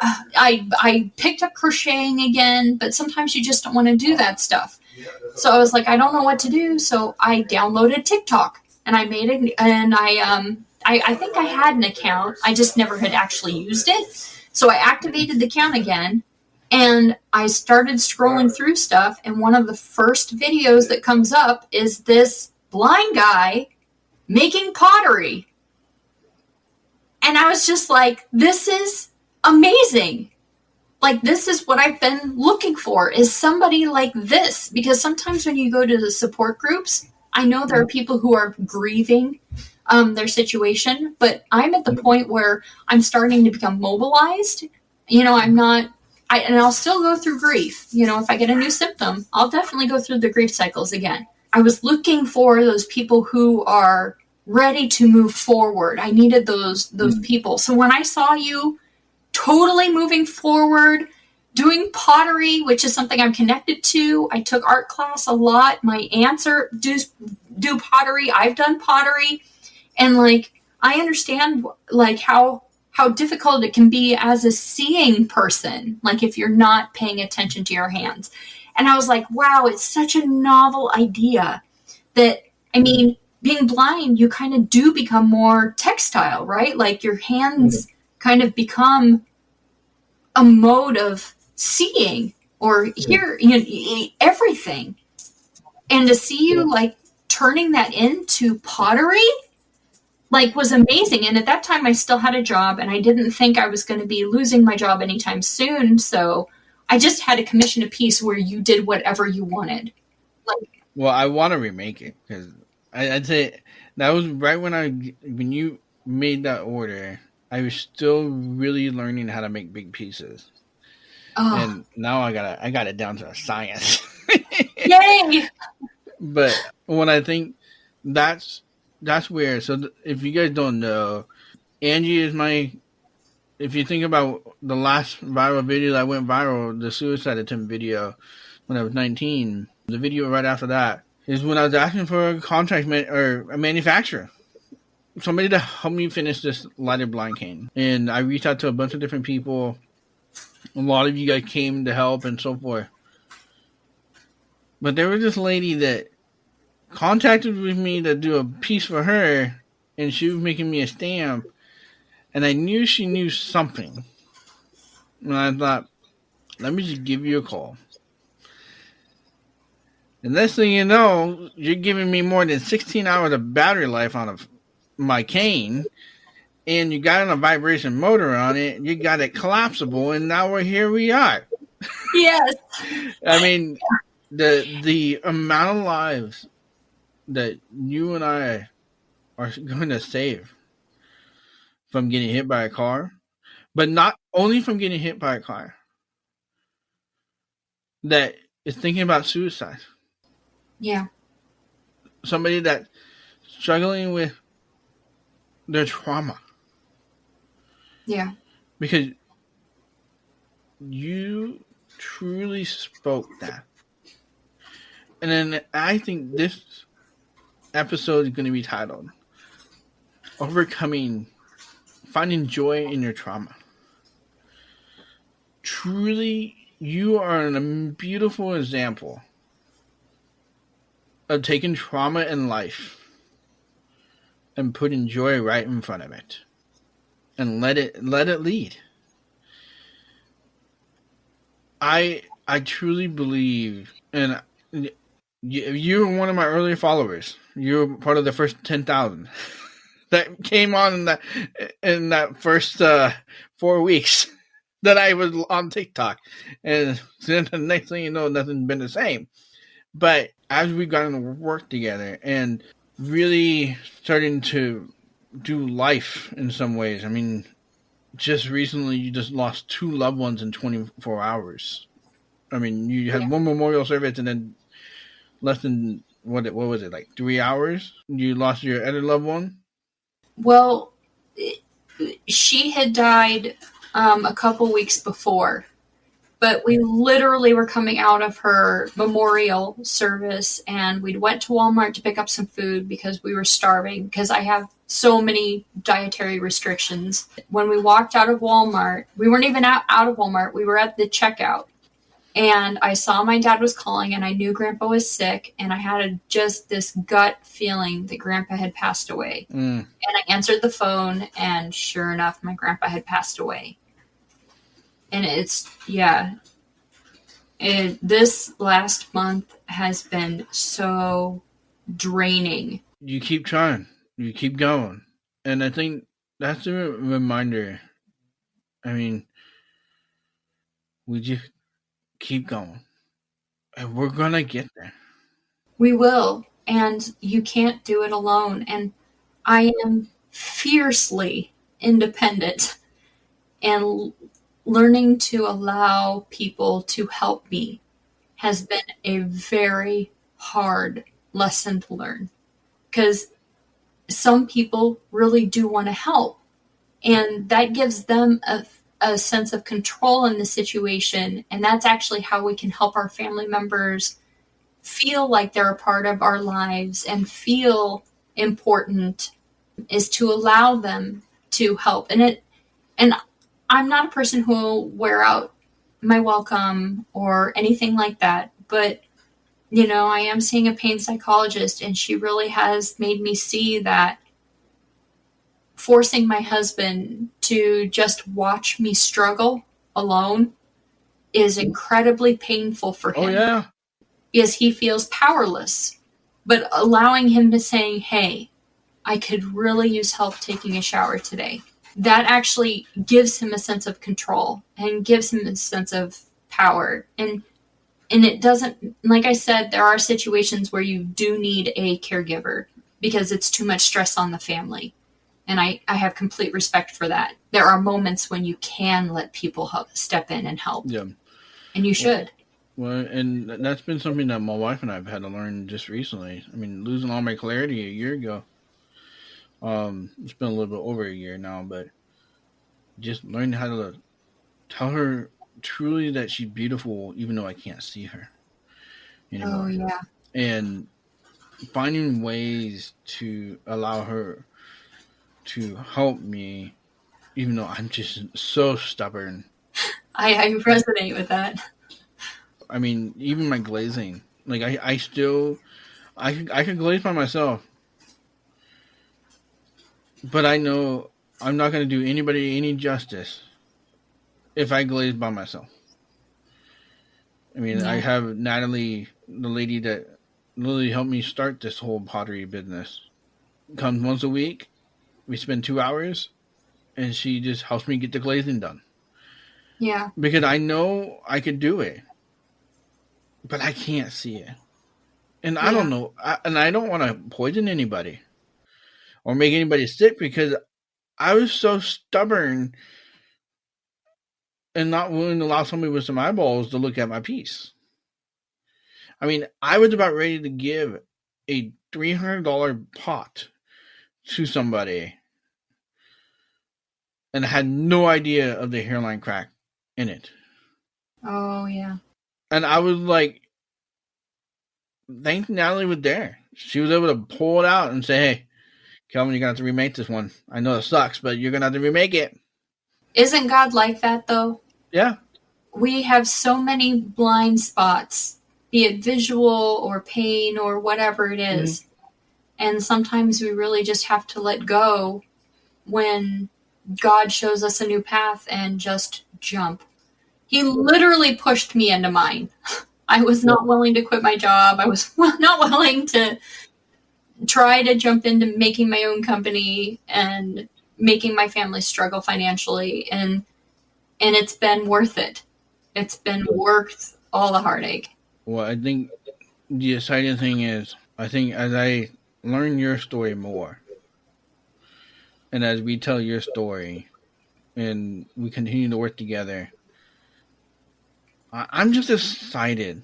I picked up crocheting again, but sometimes you just don't want to do that stuff. So I was like, I don't know what to do. So I downloaded TikTok and I made it, and I think I had an account. I just never had actually used it. So I activated the account again, and I started scrolling through stuff, and one of the first videos that comes up is this blind guy making pottery. And I was just like, this is amazing. Like, this is what I've been looking for, is somebody like this. Because sometimes when you go to the support groups, I know there are people who are grieving their situation, but I'm at the point where I'm starting to become mobilized, I'm not, and I'll still go through grief. If I get a new symptom, I'll definitely go through the grief cycles again. I was looking for those people who are ready to move forward. I needed those people. So when I saw you totally moving forward, doing pottery, which is something I'm connected to. I took art class a lot. My aunts do pottery. I've done pottery. And I understand how difficult it can be as a seeing person, if you're not paying attention to your hands. And I was like, wow, it's such a novel idea that, being blind, you kind of do become more textile, right? Your hands kind of become a mode of seeing or hear, everything. And to see you turning that into pottery, was amazing. And at that time I still had a job and I didn't think I was going to be losing my job anytime soon. So I just had a commission a piece where you did whatever you wanted. Well, I want to remake it because I'd say that was right when you made that order. I was still really learning how to make big pieces, and now I got it down to a science. Yay! But when I think that's where. So if you guys don't know, Angie is my. If you think about the last viral video that went viral, the suicide attempt video, when I was 19, the video right after that is when I was asking for a contract or a manufacturer, somebody to help me finish this lighted blind cane. And I reached out to a bunch of different people. A lot of you guys came to help and so forth. But there was this lady that contacted with me to do a piece for her, and she was making me a stamp. And I knew she knew something. And I thought, let me just give you a call. The next thing you know, you're giving me more than 16 hours of battery life on my cane. And you got a vibration motor on it. You got it collapsible. And now here we are. Yes. The amount of lives that you and I are going to save from getting hit by a car, but not only from getting hit by a car, that is thinking about suicide. Yeah. Somebody that's struggling with their trauma. Yeah. Because you truly spoke that. And then I think this episode is going to be titled Finding Joy in Your Trauma. Truly, you are a beautiful example of taking trauma in life and putting joy right in front of it. And let it lead. I truly believe, and you were one of my early followers. You were part of the first 10,000 that came on in that first 4 weeks that I was on TikTok. And then the next thing you know, nothing's been the same. But as we got into work together and really starting to do life in some ways, just recently you just lost 2 loved ones in 24 hours. You had one memorial service and then less than, what was it, 3 hours? You lost your other loved one? Well, she had died a couple weeks before, but we literally were coming out of her memorial service and we went to Walmart to pick up some food because we were starving because I have so many dietary restrictions. When we walked out of Walmart, we weren't even out of Walmart. We were at the checkout and I saw my dad was calling and I knew Grandpa was sick and I had just this gut feeling that Grandpa had passed away. And I answered the phone and sure enough, my Grandpa had passed away. And this last month has been so draining. You keep trying. You keep going. And I think that's a reminder. We just keep going. And we're going to get there. We will. And you can't do it alone. And I am fiercely independent. And learning to allow people to help me has been a very hard lesson to learn, because some people really do want to help, and that gives them a sense of control in the situation. And that's actually how we can help our family members feel like they're a part of our lives and feel important, is to allow them to help. And I'm not a person who will wear out my welcome or anything like that, but I am seeing a pain psychologist, and she really has made me see that forcing my husband to just watch me struggle alone is incredibly painful for Oh, him, yeah. because he feels powerless. But allowing him to say, hey, I could really use help taking a shower today, that actually gives him a sense of control and gives him a sense of power. And it doesn't, like I said, there are situations where you do need a caregiver because it's too much stress on the family. And I have complete respect for that. There are moments when you can let people step in and help. Yeah. And you should. Well, and that's been something that my wife and I have had to learn just recently. I mean, losing all my clarity a year ago. It's been a little bit over a year now, but just learning how to tell her truly that she's beautiful, even though I can't see her Oh, anymore. yeah. And finding ways to allow her to help me, even though I'm just so stubborn. I resonate with that. I mean, even my glazing, like I still, I can glaze by myself, but I know I'm not going to do anybody any justice if I glaze by myself. I mean, I Yeah. have Natalie, the lady that literally helped me start this whole pottery business, comes once a week. We spend 2 hours, and she just helps me get the glazing done. Yeah. Because I know I could do it, but I can't see it. And I Yeah. don't know, and I don't want to poison anybody or make anybody sick, because I was so stubborn and not willing to allow somebody with some eyeballs to look at my piece. I mean, I was about ready to give a $300 pot to somebody and had no idea of the hairline crack in it. Oh, yeah. And I was like, thank Natalie was there. She was able to pull it out and say, hey, Kelvin, you're going to have to remake this one. I know it sucks, but you're going to have to remake it. Isn't God like that, though? Yeah. We have so many blind spots, be it visual or pain or whatever it is. Mm-hmm. And sometimes we really just have to let go when God shows us a new path and just jump. He literally pushed me into mine. I was not willing to quit my job. I was not willing to try to jump into making my own company and making my family struggle financially. And it's been worth it. It's been worth all the heartache. Well, I think the exciting thing is, I think as I learn your story more, and as we tell your story, and we continue to work together, I'm just excited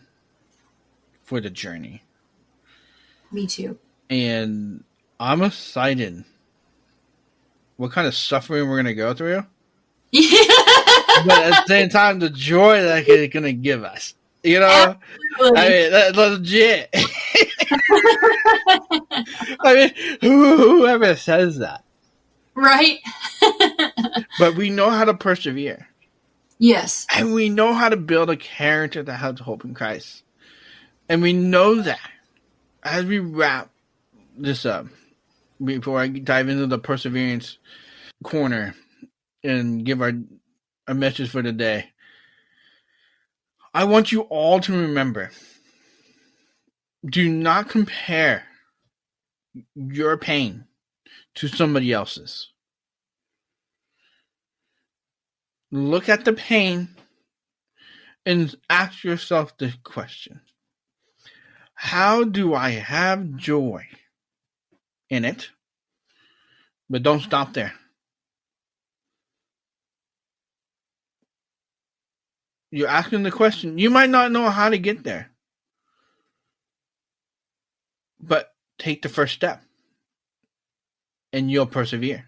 for the journey. Me too. And I'm excited what kind of suffering we're going to go through. Yeah. But at the same time, the joy that it's going to give us. You know? Absolutely. I mean, that's legit. I mean, whoever says that. Right? But we know how to persevere. Yes. And we know how to build a character that has hope in Christ. And we know that as we wrap this up, before I dive into the perseverance corner and give our message for the day, I want you all to remember, do not compare your pain to somebody else's. Look at the pain and ask yourself the question: how do I have joy in it? But don't stop there. You're asking the question. You might not know how to get there. But take the first step. And you'll persevere.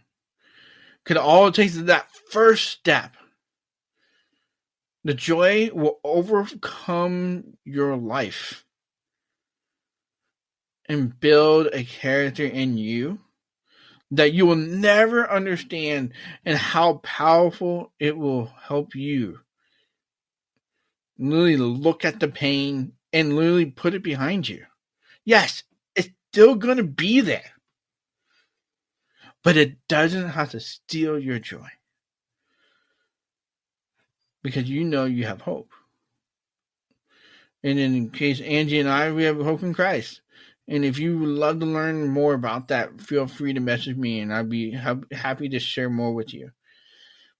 Because all it takes is that first step. The joy will overcome your life. And build a character in you that you will never understand, and how powerful it will help you literally look at the pain and literally put it behind you. Yes, it's still going to be there, but it doesn't have to steal your joy, because you know you have hope. And in case Angie and I, we have hope in Christ. And if you would love to learn more about that, feel free to message me, and I'd be happy to share more with you.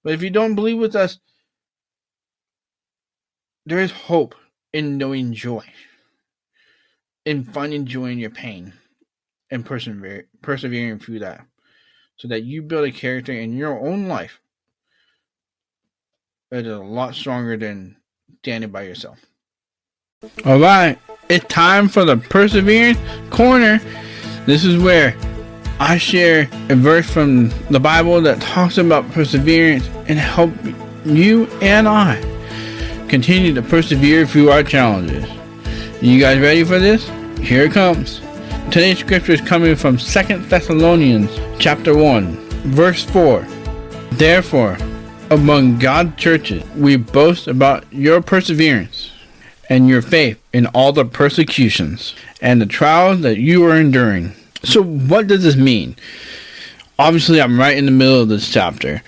But if you don't believe with us, there is hope in knowing joy, in finding joy in your pain, and persevering through that, so that you build a character in your own life that is a lot stronger than standing by yourself. All right, it's time for the Perseverance Corner. This is where I share a verse from the Bible that talks about perseverance and help you and I continue to persevere through our challenges. You guys ready for this? Here it comes. Today's scripture is coming from 2 Thessalonians chapter 1, verse 4. Therefore, among God's churches, we boast about your perseverance and your faith in all the persecutions and the trials that you are enduring. So what does this mean? Obviously, I'm right in the middle of this chapter.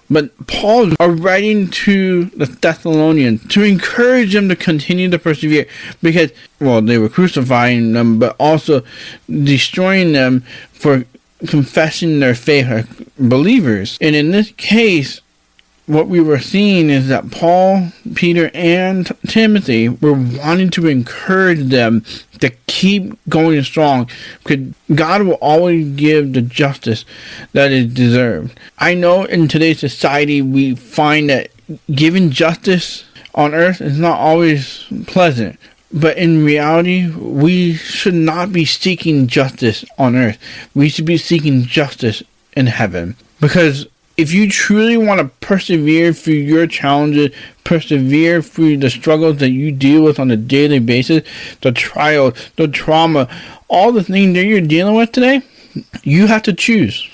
But Paul is writing to the Thessalonians to encourage them to continue to persevere, because, well, they were crucifying them, but also destroying them for confessing their faith as believers. And in this case, what we were seeing is that Paul, Peter, and Timothy were wanting to encourage them to keep going strong, because God will always give the justice that is deserved. I know in today's society we find that giving justice on earth is not always pleasant, but in reality we should not be seeking justice on earth. We should be seeking justice in heaven, because if you truly want to persevere through your challenges, persevere through the struggles that you deal with on a daily basis, the trials, the trauma, all the things that you're dealing with today, you have to choose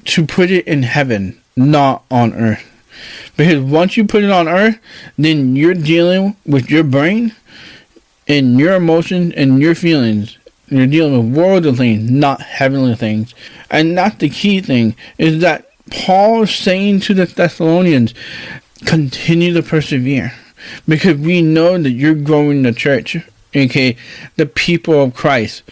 to put it in heaven, not on earth. Because once you put it on earth, then you're dealing with your brain and your emotions and your feelings. You're dealing with worldly things, not heavenly things. And that's the key thing, is that Paul is saying to the Thessalonians, continue to persevere, because we know that you're growing the church, okay, the people of Christ.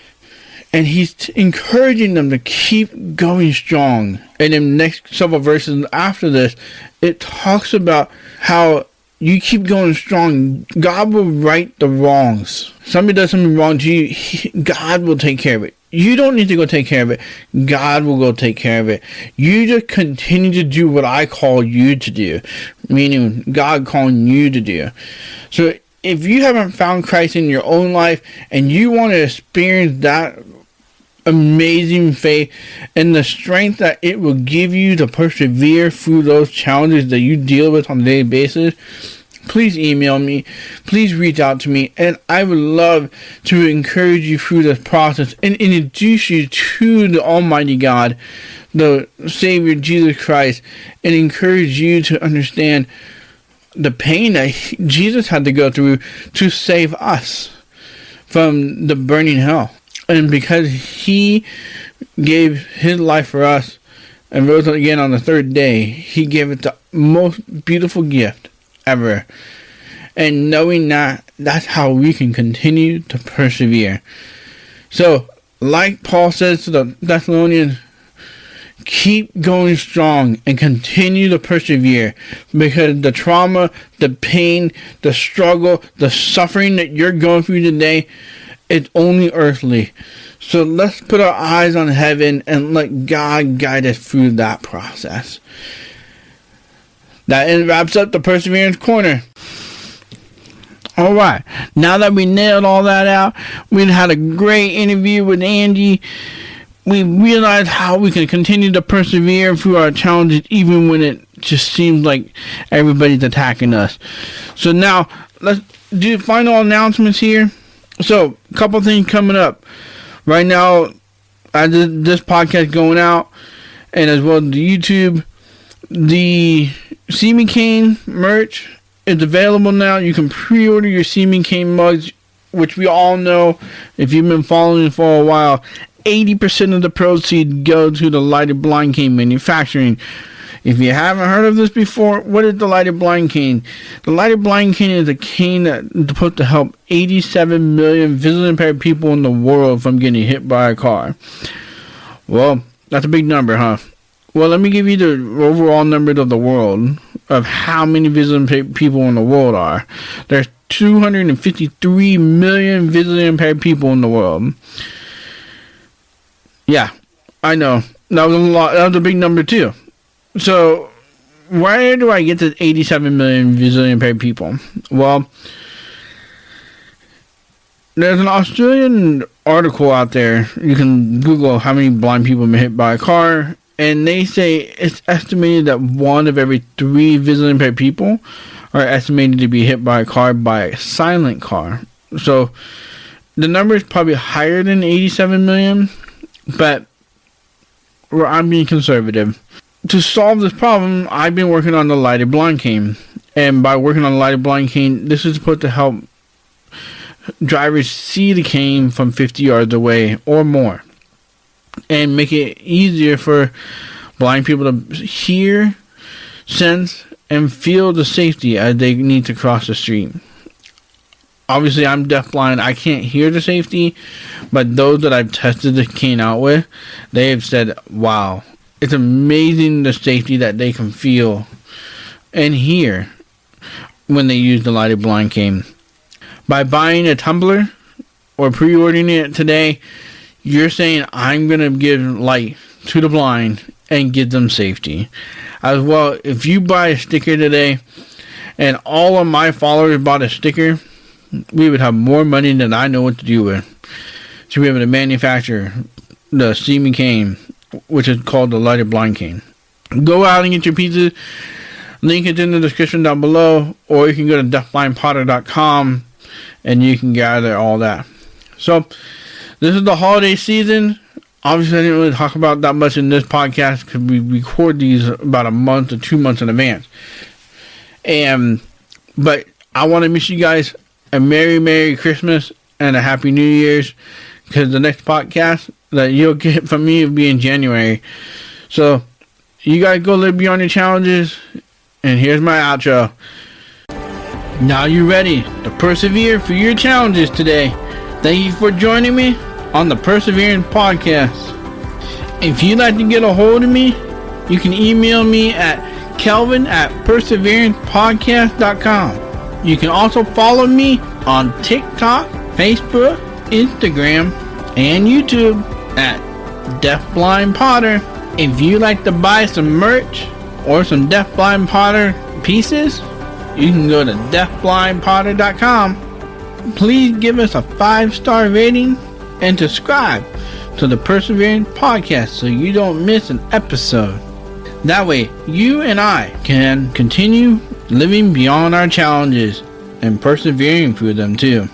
And he's encouraging them to keep going strong. And in the next several verses after this, it talks about how you keep going strong. God will right the wrongs. Somebody does something wrong to you, God will take care of it. You don't need to go take care of it. God will go take care of it. You just continue to do what I call you to do, meaning God calling you to do. So if you haven't found Christ in your own life and you want to experience that amazing faith and the strength that it will give you to persevere through those challenges that you deal with on a daily basis, please email me, please reach out to me, and I would love to encourage you through this process and introduce you to the Almighty God, the Savior Jesus Christ, and encourage you to understand the pain that Jesus had to go through to save us from the burning hell. And because he gave his life for us and rose again on the third day, he gave it the most beautiful gift ever. And knowing that, that's how we can continue to persevere. So, like Paul says to the Thessalonians, keep going strong and continue to persevere, because the trauma, the pain, the struggle, the suffering that you're going through today, it's only earthly. So let's put our eyes on heaven and let God guide us through that process. That wraps up the Perseverance Corner. All right. Now that we nailed all that out, we had a great interview with Angie. We realized how we can continue to persevere through our challenges even when it just seems like everybody's attacking us. So now, let's do final announcements here. So, a couple things coming up. Right now, this podcast going out, and as well as the YouTube, the See Me Cane merch is available now. You can pre-order your See Me Cane mugs, which we all know, if you've been following for a while, 80% of the proceeds go to the Lighted Blind Cane manufacturing. If you haven't heard of this before, what is the Lighted Blind Cane? The Lighted Blind Cane is a cane that's supposed to help 87 million visually impaired people in the world from getting hit by a car. Well, that's a big number, huh? Well, let me give you the overall numbers of the world, of how many visually impaired people in the world are. There's 253 million visually impaired people in the world. Yeah, I know. That was a lot. That was a big number too. So, where do I get this 87 million visually impaired people? Well, there's an Australian article out there. You can Google how many blind people have been hit by a car, and they say it's estimated that 1 of every 3 visually impaired people are estimated to be hit by a car by a silent car. So, the number is probably higher than 87 million, but I'm being conservative. To solve this problem, I've been working on the Lighted Blind Cane. And by working on the Lighted Blind Cane, this is supposed to help drivers see the cane from 50 yards away or more. And make it easier for blind people to hear, sense, and feel the safety as they need to cross the street. Obviously, I'm deafblind. I can't hear the safety. But those that I've tested the cane out with, they have said, wow, it's amazing the safety that they can feel and hear when they use the Lighted Blind Cane. By buying a tumbler or pre-ordering it today, you're saying I'm going to give light to the blind and give them safety. As well, if you buy a sticker today and all of my followers bought a sticker, we would have more money than I know what to do with to be able to manufacture the See Me Cane, which is called the Lighted Blind Cane. Go out and get your pieces. Link is in the description down below, or you can go to deafblindpotter.com and you can gather all that. So, this is the holiday season. Obviously, I didn't really talk about that much in this podcast because we record these about a month or 2 months in advance. But I want to wish you guys a Merry Christmas and a Happy New Year's, because the next podcast that you'll get from me will be in January. So, you guys go live beyond your challenges, and here's my outro. Now you're ready to persevere for your challenges today. Thank you for joining me on the Persevering Podcast. If you'd like to get a hold of me, you can email me at kelvin@perseveringpodcast.com. You can also follow me on TikTok, Facebook, Instagram, and YouTube at Deafblind Potter. If you'd like to buy some merch or some Deafblind Potter pieces, you can go to deafblindpotter.com. Please give us a 5-star rating and subscribe to the Persevering Podcast so you don't miss an episode. That way, you and I can continue living beyond our challenges and persevering through them too.